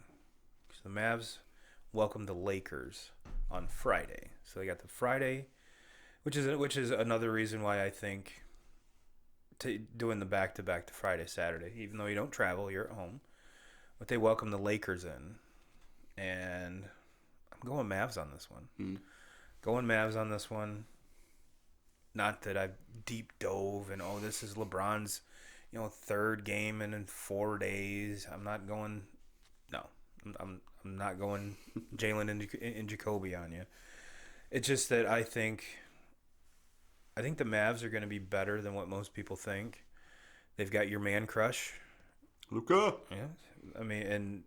So the Mavs welcome the Lakers on Friday. So they got the Friday, which is another reason why I think doing the back-to-back to Friday, Saturday, even though you don't travel, you're at home. But they welcome the Lakers in. And I'm going Mavs on this one. Going Mavs on this one. Not that I've deep dove and, this is LeBron's, third game in 4 days. I'm not going. No, I'm not going Jalen and Jacoby on you. It's just that I think the Mavs are going to be better than what most people think. They've got your man crush, Luka. Yeah, and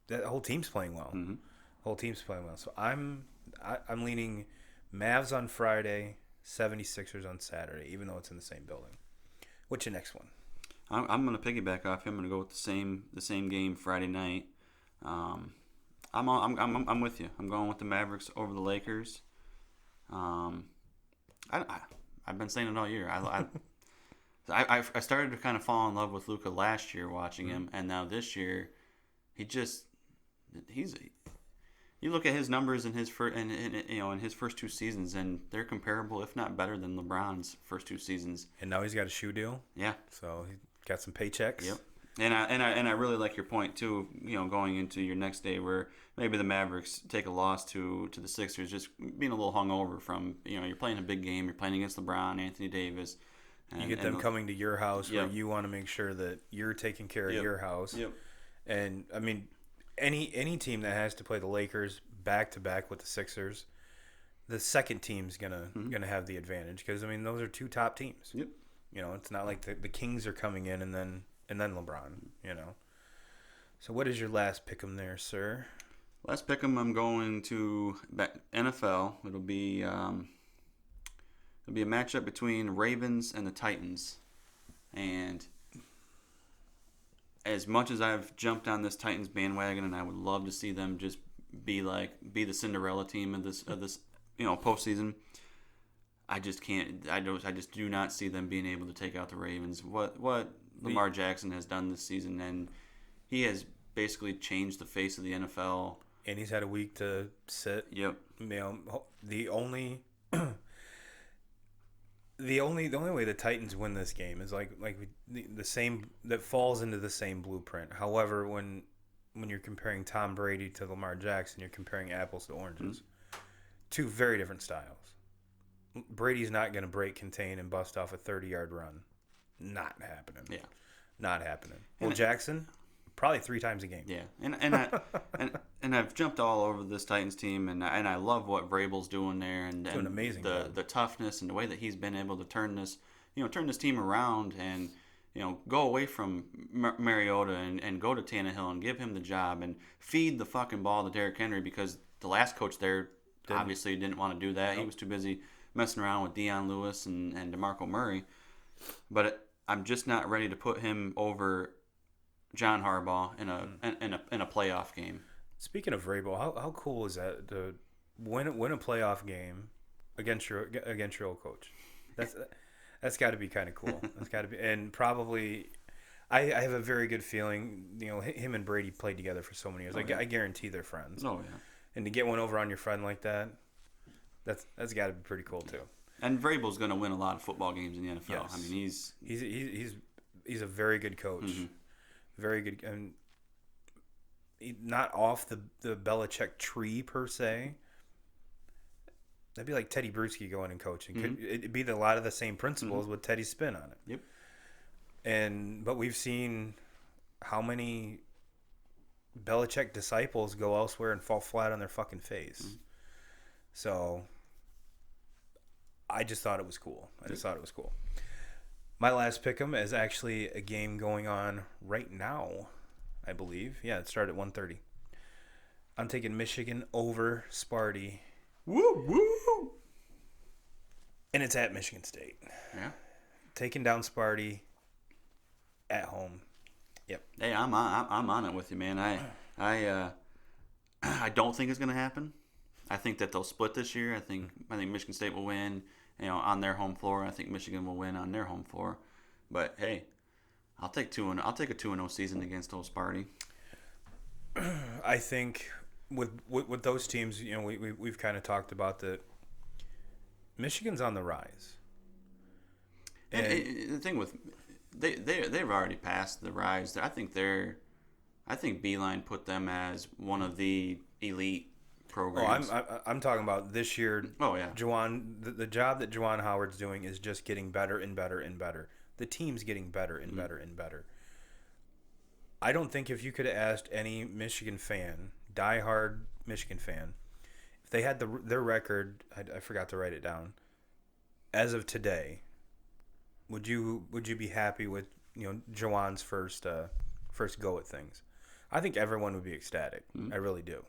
that whole team's playing well. So I'm leaning Mavs on Friday, 76ers on Saturday, even though it's in the same building. What's your next one? I'm going to piggyback off you. I'm going to go with the same game Friday night. I'm with you. I'm going with the Mavericks over the Lakers. I've been saying it all year. I started to kind of fall in love with Luka last year watching him, and now this year, you look at his numbers in his first 2 seasons, and they're comparable, if not better, than LeBron's first 2 seasons. And now he's got a shoe deal. Yeah. So he got some paychecks. Yep. And I really like your point too. Going into your next day, where maybe the Mavericks take a loss to the Sixers, just being a little hungover from you're playing a big game. You're playing against LeBron, Anthony Davis. You get them coming to your house where you want to make sure that you're taking care of your house. Yep. And any team that has to play the Lakers back to back with the Sixers, the second team's gonna have the advantage, because those are 2 top teams. Yep. It's not like the Kings are coming in and then LeBron. So what is your last pick'em there, sir? Last pick'em, I'm going to NFL. It'll be a matchup between Ravens and the Titans, and as much as I've jumped on this Titans bandwagon, and I would love to see them just be the Cinderella team of this postseason, I just can't. I just do not see them being able to take out the Ravens. What Lamar Jackson has done this season, and he has basically changed the face of the NFL. And he's had a week to sit. Yep. The only way the Titans win this game is the same, that falls into the same blueprint. However, when you're comparing Tom Brady to Lamar Jackson, you're comparing apples to oranges. 2 very different styles. Brady's not going to break, contain, and bust off a 30-yard run. Not happening. Yeah. Not happening. Well, Jackson, probably 3 times a game. Yeah, and I've jumped all over this Titans team, and I love what Vrabel's doing there, and doing amazing. The toughness and the way that he's been able to turn this team around, and go away from Mariota and go to Tannehill and give him the job and feed the fucking ball to Derrick Henry, because the last coach there obviously didn't want to do that. Nope. He was too busy messing around with Deion Lewis and DeMarco Murray. But I'm just not ready to put him over John Harbaugh in a playoff game. Speaking of Vrabel, how cool is that to win a playoff game against your old coach? That's got to be kind of cool. That's got to be, and probably I have a very good feeling. Him and Brady played together for so many years. I guarantee they're friends. Oh yeah. And to get one over on your friend like that, that's got to be pretty cool too. And Vrabel's going to win a lot of football games in the NFL. Yes. I mean, he's a very good coach, very good, and not off the Belichick tree per se. That'd be like Teddy Bruschi going and coaching. It'd be a lot of the same principles with Teddy's spin on it. Yep. But we've seen how many Belichick disciples go elsewhere and fall flat on their fucking face. So I just thought it was cool. My last pick'em is actually a game going on right now, I believe. Yeah, it started at 1:30. I'm taking Michigan over Sparty. Woo woo. And it's at Michigan State. Yeah. Taking down Sparty at home. Yep. Hey, I'm on it with you, man. I don't think it's going to happen. I think that they'll split this year. I think Michigan State will win, on their home floor. I think Michigan will win on their home floor. But hey, I'll take a 2-0 season against Old Sparty. I think with those teams, we've kind of talked about that. Michigan's on the rise. And the thing with they've already passed the rise. I think Beeline put them as one of the elite programs. I'm talking about this year. Oh yeah, Juwan, the job that Juwan Howard's doing is just getting better and better and better. The team's getting better and better and better. I don't think if you could have asked any Michigan fan, diehard Michigan fan, if they had their record, I forgot to write it down. As of today, would you be happy with Juwan's first go at things? I think everyone would be ecstatic. I really do.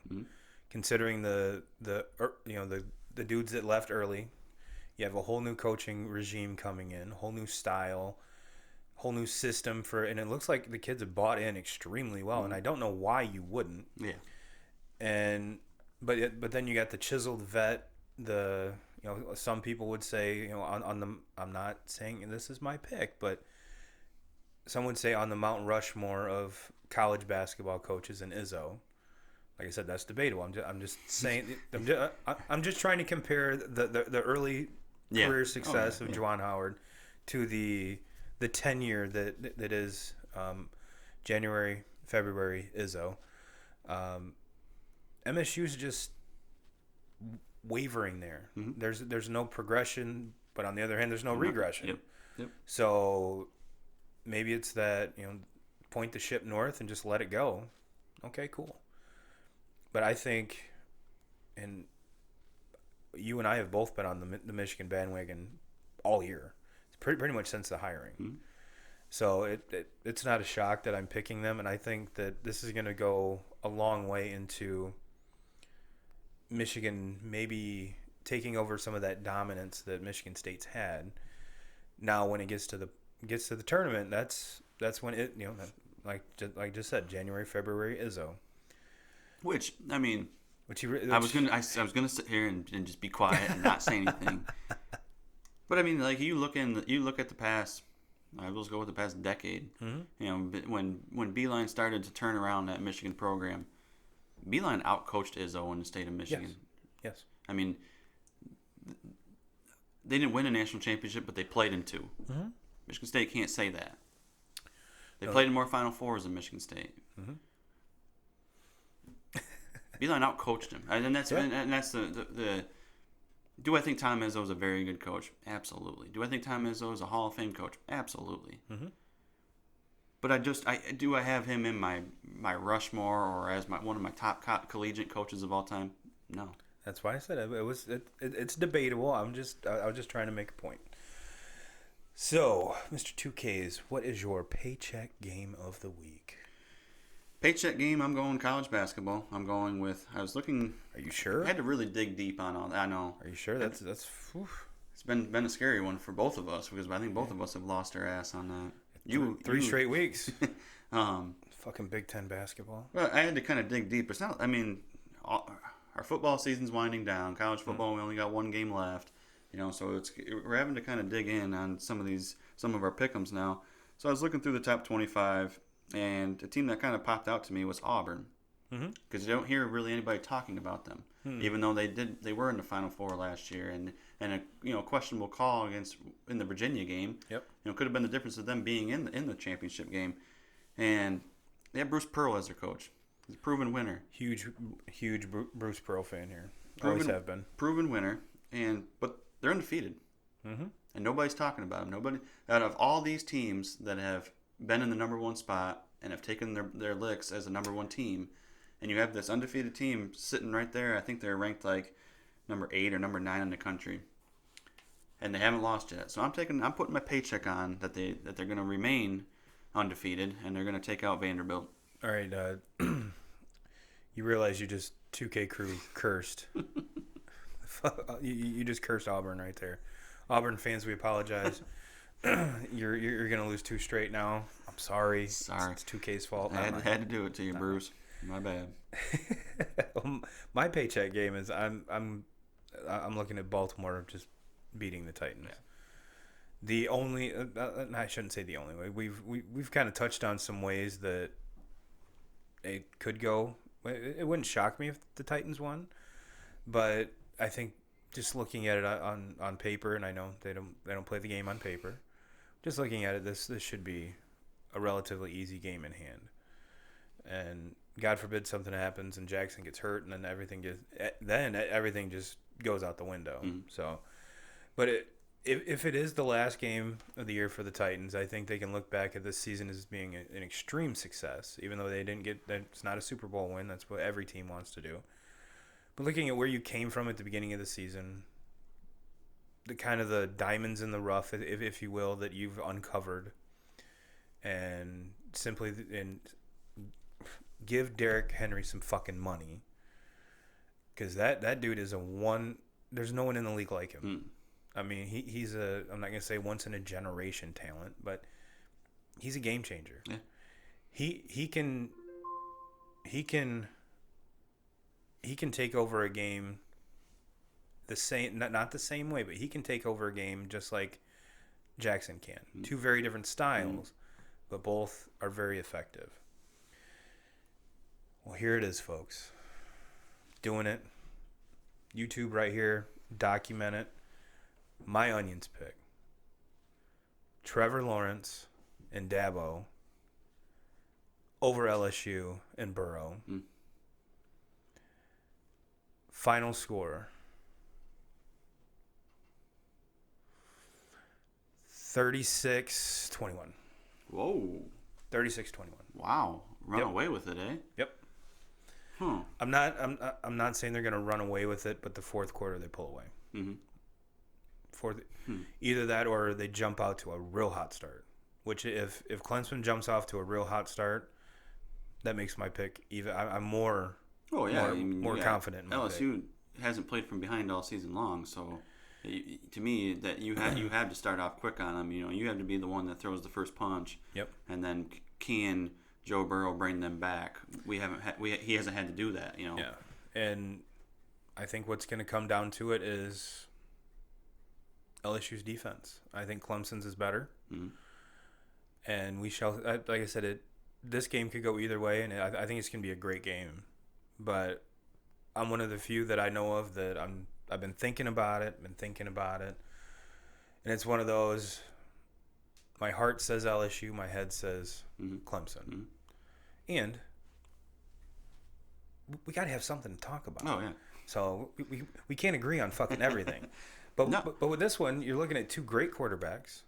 Considering the dudes that left early, you have a whole new coaching regime coming in, whole new style, whole new system and it looks like the kids have bought in extremely well, and I don't know why you wouldn't. Yeah. But then you got the chiseled vet. Some people would say I'm not saying this is my pick, but some would say on the Mount Rushmore of college basketball coaches and Izzo. Like I said, that's debatable. I'm just saying. I'm just trying to compare the early career success of Juwan Howard to the tenure that is January, February Izzo. MSU's just wavering there. There's no progression, but on the other hand, there's no regression. Yep. So maybe it's that point the ship north and just let it go. Okay, cool. But I think, and you and I have both been on the Michigan bandwagon all year. It's pretty much since the hiring. So it's not a shock that I'm picking them, and I think that this is going to go a long way into Michigan maybe taking over some of that dominance that Michigan State's had. Now, when it gets to the tournament, that's when it like just said, January, February Izzo. Which I was gonna sit here and just be quiet and not say anything. But I mean, like you look at the past. I will go with the past decade. When Beeline started to turn around that Michigan program, Beeline outcoached Izzo in the state of Michigan. Yes. I mean, they didn't win a national championship, but they played in two. Michigan State can't say that. They played in more Final Fours than Michigan State. Beeline outcoached him, and that's the. Do I think Tom Izzo is a very good coach? Absolutely. Do I think Tom Izzo is a Hall of Fame coach? Absolutely. But I have him in my Rushmore or as one of my top collegiate coaches of all time? No. That's why I said it's debatable. I was just trying to make a point. So, Mr. 2Ks, what is your paycheck game of the week? Paycheck game, I'm going college basketball. I was looking. Are you sure? I had to really dig deep on all that. I know. Are you sure? That's. Whew. It's been a scary one for both of us because I think both of us have lost our ass on that. Three straight weeks. Fucking Big Ten basketball. Well, I had to kind of dig deep. It's not. I mean, our football season's winding down. College football, we only got one game left. So we're having to kind of dig in on some of our pick'ems now. So I was looking through the top 25. And a team that kind of popped out to me was Auburn, because you don't hear really anybody talking about them, even though they were in the Final Four last year, and and a questionable call in the Virginia game. Yep. Could have been the difference of them being in the championship game. And they have Bruce Pearl as their coach. He's a proven winner. Huge Bruce Pearl fan here. Always have been. Proven winner, but they're undefeated. Mm-hmm. And nobody's talking about them. Nobody out of all these teams that have been in the number one spot and have taken their licks as a number one team, and you have this undefeated team sitting right there. I think they're ranked like number 8 or number 9 in the country, and they haven't lost yet. So I'm putting my paycheck on that they're going to remain undefeated, and they're going to take out Vanderbilt. All right, you realize you just 2K crew cursed. you just cursed Auburn right there. Auburn fans, we apologize. You're gonna lose 2 straight now. I'm sorry. It's 2K's fault. I had to do it to you, Bruce. My bad. My paycheck game is I'm looking at Baltimore just beating the Titans. Yeah. The only I shouldn't say the only way. We've kind of touched on some ways that it could go. It wouldn't shock me if the Titans won, but I think just looking at it on paper, and I know they don't play the game on paper. Just looking at it, this should be a relatively easy game in hand. And God forbid something happens and Jackson gets hurt, and then everything just goes out the window. Mm-hmm. So, but if it is the last game of the year for the Titans, I think they can look back at this season as being an extreme success, even though they didn't get. It's not a Super Bowl win. That's what every team wants to do. But looking at where you came from at the beginning of the season, the kind of the diamonds in the rough, if you will, that you've uncovered, and simply give Derrick Henry some fucking money, because that dude is there's no one in the league like him. Mm. I mean, he's I'm not gonna say once in a generation talent, but he's a game changer. Yeah. He can take over a game the same, not the same way, but he can take over a game just like Jackson can. Mm. 2 very different styles, but both are very effective. Well, here it is, folks. Doing it. YouTube right here. Document it. My Onions pick. Trevor Lawrence and Dabo over LSU and Burrow. Mm. Final score 36-21. Whoa. 36-21. Wow. Run away with it, eh? Yep. Huh. I'm not saying they're going to run away with it, but the fourth quarter they pull away. Mm-hmm. Either that or they jump out to a real hot start. Which if Clemson jumps off to a real hot start, that makes my pick even. I'm more. Oh yeah, more confident. In my LSU hasn't played from behind all season long, so to me that you have to start off quick on them. You have to be the one that throws the first punch. Yep. And then can Joe Burrow bring them back? He hasn't had to do that. Yeah. And I think what's going to come down to it is LSU's defense. I think Clemson's is better. Mm-hmm. And we shall, like I said, this game could go either way, and I think it's going to be a great game. But I'm one of the few that I know of that I've been thinking about it, and it's one of those. My heart says LSU, my head says Clemson, mm-hmm. And we got to have something to talk about. Oh yeah. So we can't agree on fucking everything, but no. but with this one, you're looking at 2 great quarterbacks.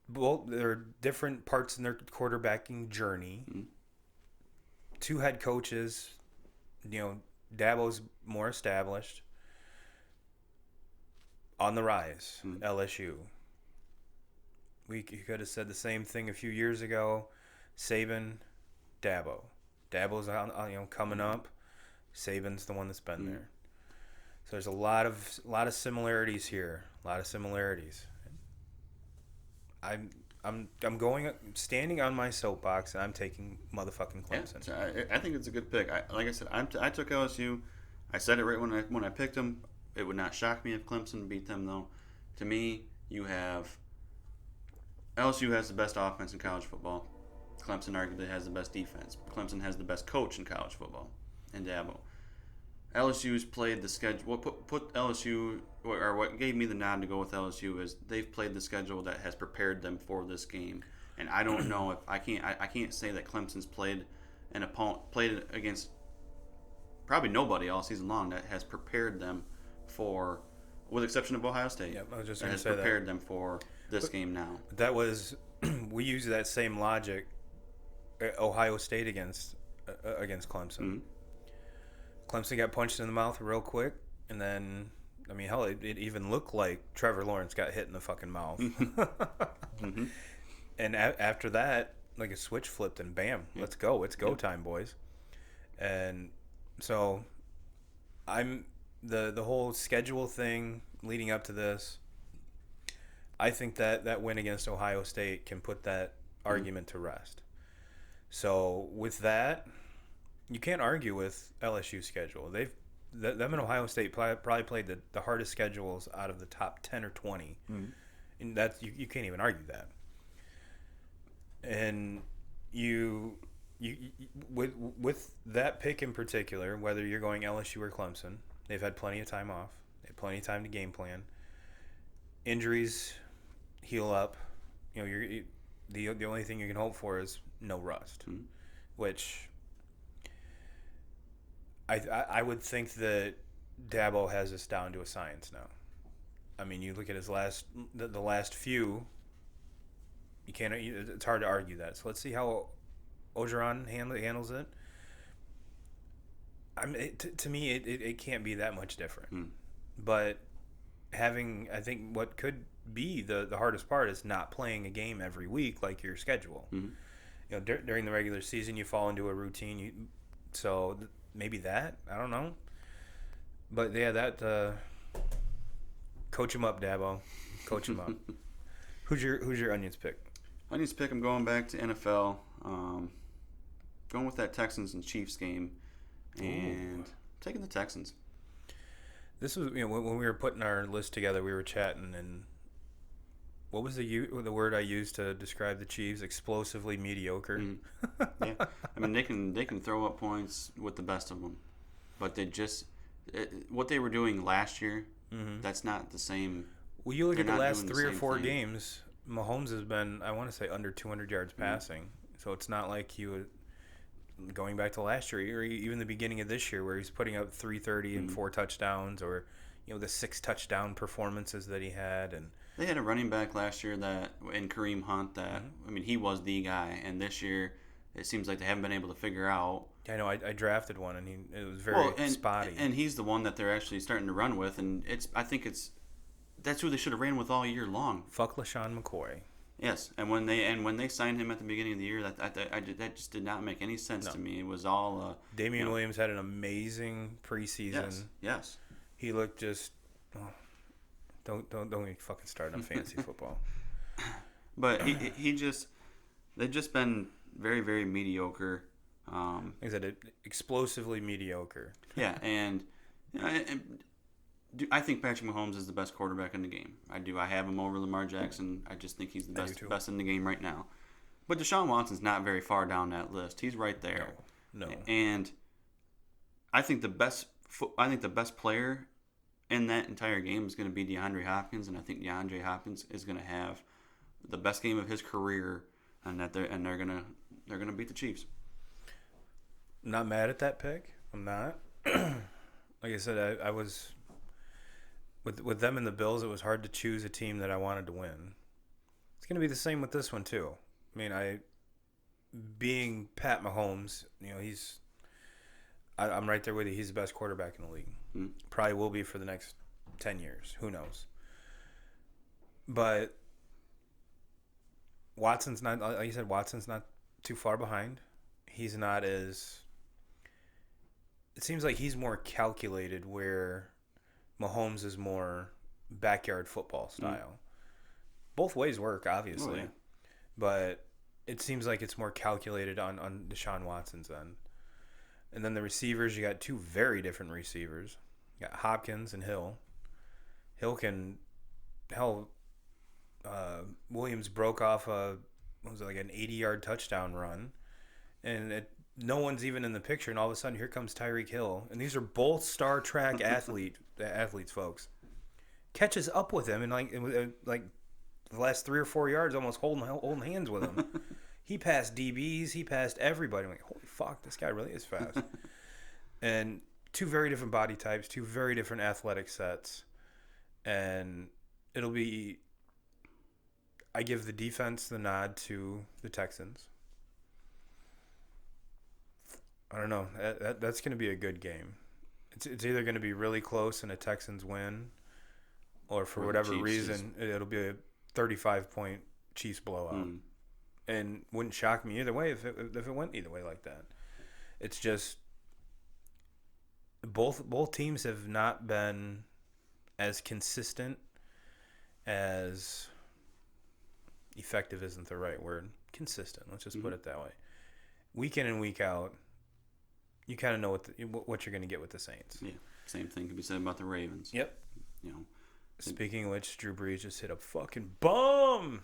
Both there are different parts in their quarterbacking journey. Mm-hmm. 2 head coaches, Dabo's more established. On the rise, mm-hmm. LSU. You could have said the same thing a few years ago. Saban, Dabo. Dabo's coming up. Saban's the one that's been there. So there's a lot of similarities here. A lot of similarities. I'm standing on my soapbox, and I'm taking motherfucking Clemson. Yeah, I think it's a good pick. Like I said, I took LSU. I said it right when I picked them. It would not shock me if Clemson beat them, though. To me, you have LSU has the best offense in college football. Clemson arguably has the best defense. Clemson has the best coach in college football, and Dabo. LSU's played the schedule. What put LSU, or what gave me the nod to go with LSU is they've played the schedule that has prepared them for this game. And I don't know if I can't say that Clemson's played an opponent played against probably nobody all season long that has prepared them for, with the exception of Ohio State. Yep, I was just that going to has say prepared them for this game now. That was we used that same logic. Ohio State against Clemson. Mm-hmm. Clemson got punched in the mouth real quick, and then I mean, hell, it even looked like Trevor Lawrence got hit in the fucking mouth. Mm-hmm. And after that, like a switch flipped, and bam, let's go, it's go time, boys. And so, I'm the whole schedule thing leading up to this. I think that win against Ohio State can put that argument to rest. So with that, you can't argue with LSU's schedule. Them and Ohio State probably played the hardest schedules out of the top 10 or 20. Mm-hmm. And that's you can't even argue that. And you with that pick in particular, whether you're going LSU or Clemson, they've had plenty of time off. They have plenty of time to game plan. Injuries heal up. You know, the only thing you can hope for is no rust, which I would think that Dabo has this down to a science now. I mean, you look at his the last few. You can't. It's hard to argue that. So let's see how Orgeron handles it. To me, it can't be that much different. But I think what could be the hardest part is not playing a game every week like your schedule. Mm-hmm. You know, during the regular season, you fall into a routine. So maybe that, I don't know. But yeah, that coach him up, Dabo. Coach him up. Who's your Onions pick? Onions pick. I'm going back to NFL. Going with that Texans and Chiefs game, and taking the Texans. This was, you know, when we were putting our list together, we were chatting, and what was the word I used to describe the Chiefs? Explosively mediocre. Mm-hmm. Yeah, I mean they can throw up points with the best of them, but what they were doing last year, that's not the same. Well, you look at the last 3 or 4 games, Mahomes has been, I want to say, under 200 yards passing. So it's not like going back to last year, or even the beginning of this year, where he's putting up 330 and 4 touchdowns, or the 6 touchdown performances that he had. And they had a running back last year in Kareem Hunt that I mean, he was the guy, and this year it seems like they haven't been able to figure out. I know I drafted one, and it was very spotty. And he's the one that they're actually starting to run with, and I think that's who they should have ran with all year long. Fuck LaShawn McCoy. Yes, and when they signed him at the beginning of the year, that just did not make any sense to me. It was all. Damian Williams had an amazing preseason. Yes. He looked just. Oh, don't get me fucking started on fantasy football. But they've just been very, very mediocre. Like I said, explosively mediocre. Yeah, and I think Patrick Mahomes is the best quarterback in the game. I do. I have him over Lamar Jackson. I just think he's the best in the game right now. But Deshaun Watson's not very far down that list. He's right there. No. And I think the best player in that entire game is going to be DeAndre Hopkins, and I think DeAndre Hopkins is going to have the best game of his career, and they're going to beat the Chiefs. I'm not mad at that pick. I'm not. Like I said, I was. With them and the Bills, it was hard to choose a team that I wanted to win. It's going to be the same with this one too. I mean, being Pat Mahomes, I'm right there with you. He's the best quarterback in the league. Mm-hmm. Probably will be for the next 10 years. Who knows? But Watson's not, like you said, Watson's not too far behind. He's not as. It seems like he's more calculated, where Mahomes is more backyard football style. Both ways work, obviously. But it seems like it's more calculated on Deshaun Watson's end. And then the receivers, you got 2 very different receivers. You got Hopkins and Hill. Williams broke off an 80-yard touchdown run. And no one's even in the picture, and all of a sudden here comes Tyreek Hill, and these are both Star Trek athletes, folks. Catches up with him and like the last 3 or 4 yards, almost holding hands with him. He passed DBs, he passed everybody. I'm like, holy fuck, this guy really is fast. And two very different body types, two very different athletic sets, and it'll be. I give the defense the nod to the Texans. I don't know. That's going to be a good game. It's either going to be really close and a Texans win, or for whatever reason, it'll be a 35-point Chiefs blowout. And wouldn't shock me either way if it went either way like that. It's just both teams have not been as consistent as effective isn't the right word. Consistent. Let's just put it that way. Week in and week out, you kind of know what you're going to get with the Saints. Yeah, same thing can be said about the Ravens. Yep. You know. Speaking of which, Drew Brees just hit a fucking bomb.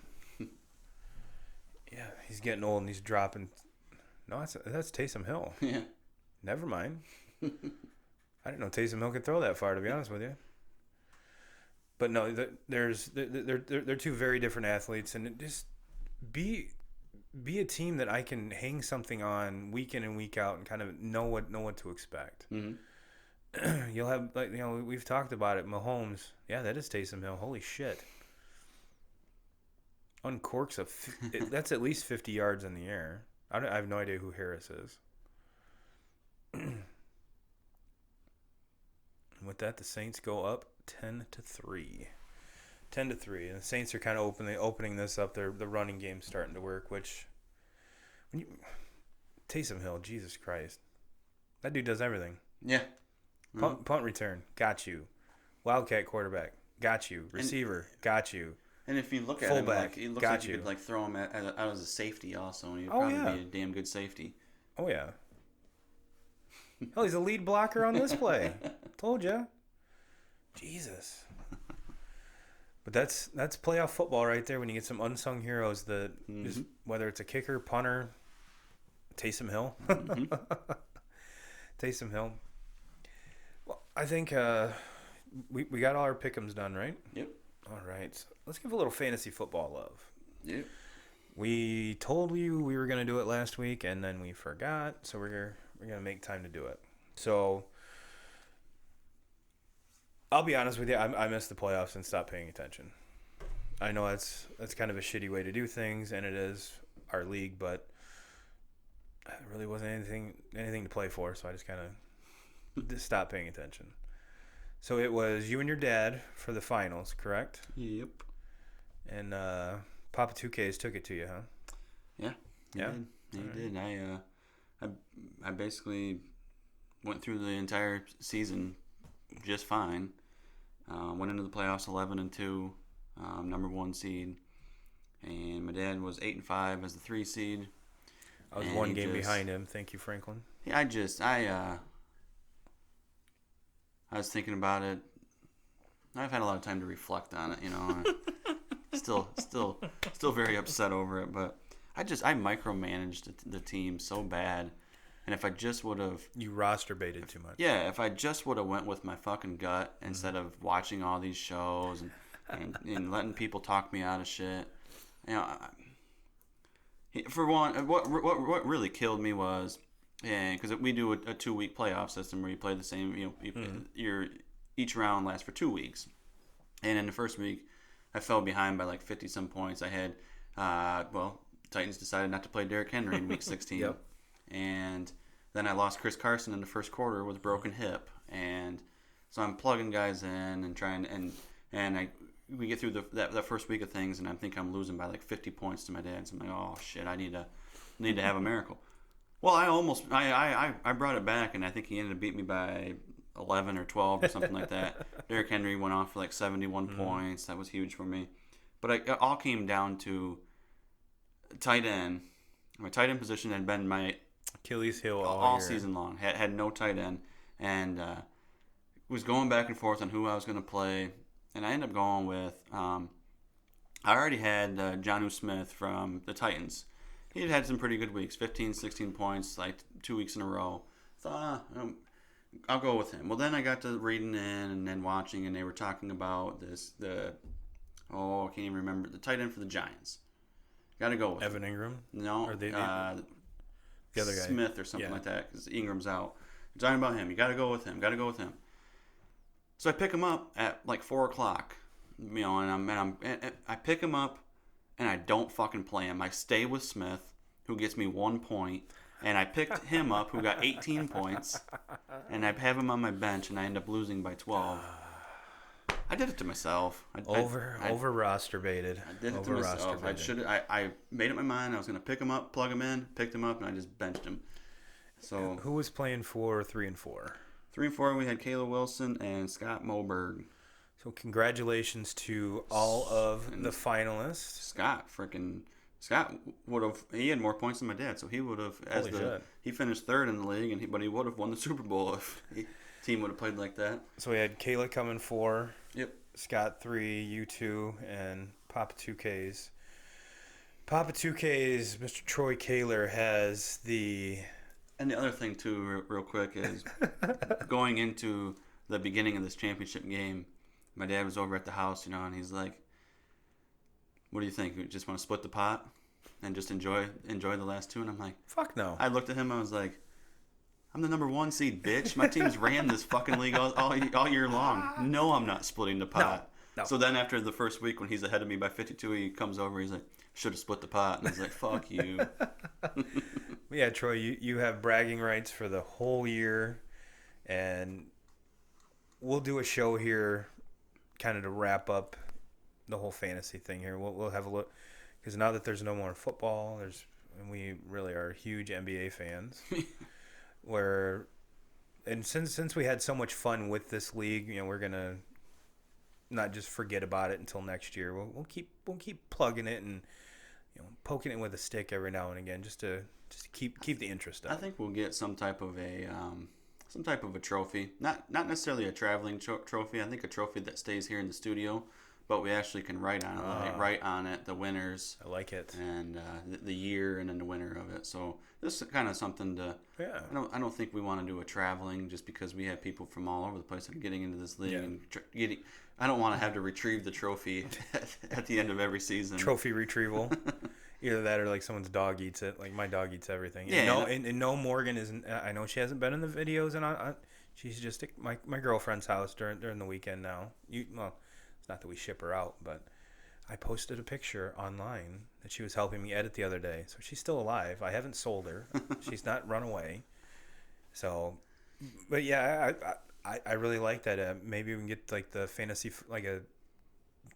Yeah, he's getting old and he's dropping. No, that's Taysom Hill. Yeah. Never mind. I didn't know Taysom Hill could throw that far, to be honest with you. But no, they're two very different athletes, and just be a team that I can hang something on week in and week out and kind of know what to expect. Mm-hmm. You'll have, like, you know, we've talked about it. Mahomes, yeah, that is Taysom Hill. Holy shit! Uncorks that's at least 50 yards in the air. I have no idea who Harris is. And with that, the Saints go up 10-3. 10-3. And the Saints are kind of opening this up. The running game's starting to work, which Taysom Hill, Jesus Christ. That dude does everything. Yeah. Punt return, got you. Wildcat quarterback, got you. Receiver, got you. And if you look at fullback, him, it looks got like you you could throw him out as a safety also, and he'd probably be a damn good safety. Oh yeah. Hell, he's a lead blocker on this play. Told ya. Jesus. But that's playoff football right there when you get some unsung heroes that just, whether it's a kicker, punter, Taysom Hill. Taysom Hill. Well, I think we got all our pick'ems done, right? Yep. All right. Let's give a little fantasy football love. Yep. We told you we were going to do it last week, and then we forgot, so we're going to make time to do it. So I'll be honest with you, I missed the playoffs and stopped paying attention. I know that's kind of a shitty way to do things, and it is our league, but there really wasn't anything to play for, so I just kind of just stopped paying attention. So it was you and your dad for the finals, correct? Yep. And Papa 2Ks took it to you, huh? Yeah. He did. I basically went through the entire season just fine. Went into the playoffs 11-2, number 1 seed, and my dad was 8-5 as the 3 seed. I was one game behind him. Thank you, Franklin. Yeah, I was thinking about it. I've had a lot of time to reflect on it, you know. still very upset over it, but I micromanaged the team so bad. And if I just would have... You roster baited too much. Yeah, if I just would have went with my fucking gut instead of watching all these shows and letting people talk me out of shit. You know, for one, what really killed me was... Yeah, because we do a 2-week playoff system where you play the same... You know, each round lasts for 2 weeks. And in the first week, I fell behind by like 50-some points. I had... Titans decided not to play Derrick Henry in week 16. Yep. And then I lost Chris Carson in the first quarter with a broken hip, and so I'm plugging guys in and trying we get through that first week of things, and I think I'm losing by like 50 points to my dad. So I'm like, oh shit, I need to have a miracle. Well, I brought it back, and I think he ended up beating me by 11 or 12 or something like that. Derrick Henry went off for like 71 points. That was huge for me. But it all came down to tight end. My tight end position had been my Achilles heel all season long. Had no tight end, and was going back and forth on who I was going to play. And I ended up going with I already had Jonnu Smith from the Titans, He had some pretty good weeks, 15, 16 points, like 2 weeks in a row. Thought, I'll go with him. Well, then I got to reading in and then watching, and they were talking about I can't even remember, the tight end for the Giants. Got to go with Evan him. Ingram? No, Or the other guy. Smith or something like that, because Ingram's out. You're talking about him. You got to go with him. So I pick him up at like 4 o'clock, and I pick him up, and I don't fucking play him. I stay with Smith, who gets me 1 point, and I picked him up, who got 18 points, and I have him on my bench, and I end up losing by 12. I did it to myself. Over roster baited. I did it to myself. I made up my mind. I was going to pick him up, plug him in, picked him up, and I just benched him. So who was playing for 3 and 4? 3 and 4, we had Kayla Wilson and Scott Moberg. So congratulations to all of the finalists. Scott would have. He had more points than my dad, so he would have. He finished third in the league, but he would have won the Super Bowl if team would have played like that. So we had Kayla coming 4. Yep. Scott 3, you 2, and Papa 2Ks. Papa 2Ks, Mr. Troy Kaler has the. And the other thing too, real quick, is going into the beginning of this championship game. My dad was over at the house, and he's like, "What do you think? You just want to split the pot and just enjoy the last 2?" And I'm like, "Fuck no." I looked at him. I was like, "I'm the number 1 seed, bitch. My team's ran this fucking league all year long. No, I'm not splitting the pot." No. So then after the first week, when he's ahead of me by 52, he comes over. He's like, "Should have split the pot." And I was like, "Fuck you." Yeah, Troy, you have bragging rights for the whole year, and we'll do a show here kind of to wrap up the whole fantasy thing here. We'll have a look, because now that there's no more football, and we really are huge NBA fans. Since we had so much fun with this league, we're gonna not just forget about it until next year. We'll keep plugging it and poking it with a stick every now and again, just to keep the interest up. I think we'll get some type of a trophy, not necessarily a traveling trophy. I think a trophy that stays here in the studio, but we actually can write on it the winners. I like it. And the year and then the winner of it. So this is kind of something to. Yeah. I don't think we want to do a traveling just because we have people from all over the place that are getting into this league and getting. I don't want to have to retrieve the trophy at the end of every season. Trophy retrieval. Either that or like someone's dog eats it. Like my dog eats everything. Yeah. And no, Morgan isn't. I know she hasn't been in the videos, and she's just at my girlfriend's house during the weekend now. It's not that we ship her out, but I posted a picture online that she was helping me edit the other day. So she's still alive. I haven't sold her. She's not run away. So, but yeah, I really like that. Maybe we can get like the fantasy,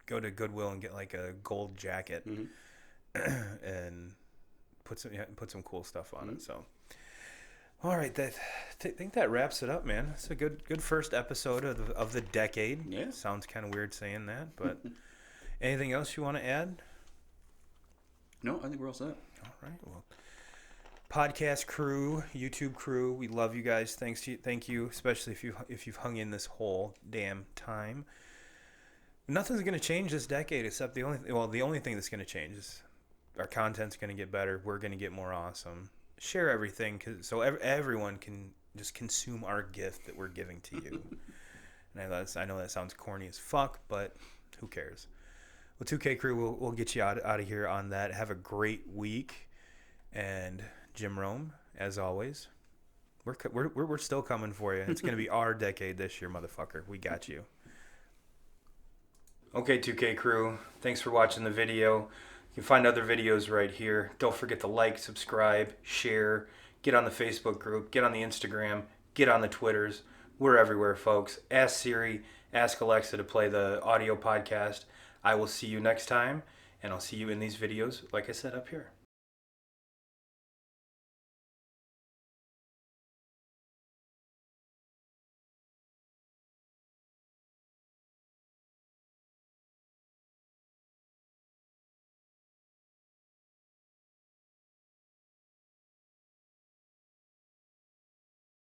go to Goodwill and get like a gold jacket. Mm-hmm. And put some cool stuff on it. So, all right, think that wraps it up, man. It's a good first episode of the decade. Yeah, sounds kind of weird saying that, but anything else you want to add? No, I think we're all set. All right, well, podcast crew, YouTube crew, we love you guys. Thank you, especially if you've hung in this whole damn time. Nothing's going to change this decade except the only thing that's going to change is our content's going to get better. We're going to get more awesome. Share everything so everyone can just consume our gift that we're giving to you. And I know that sounds corny as fuck, but who cares? Well, 2K crew, we'll get you out of here on that. Have a great week. And Jim Rome, as always, we're still coming for you. It's going to be our decade this year, motherfucker. We got you. Okay, 2K crew, thanks for watching the video. You can find other videos right here. Don't forget to like, subscribe, share, get on the Facebook group, get on the Instagram, get on the Twitters. We're everywhere, folks. Ask Siri, ask Alexa to play the audio podcast. I will see you next time, and I'll see you in these videos, like I said up here.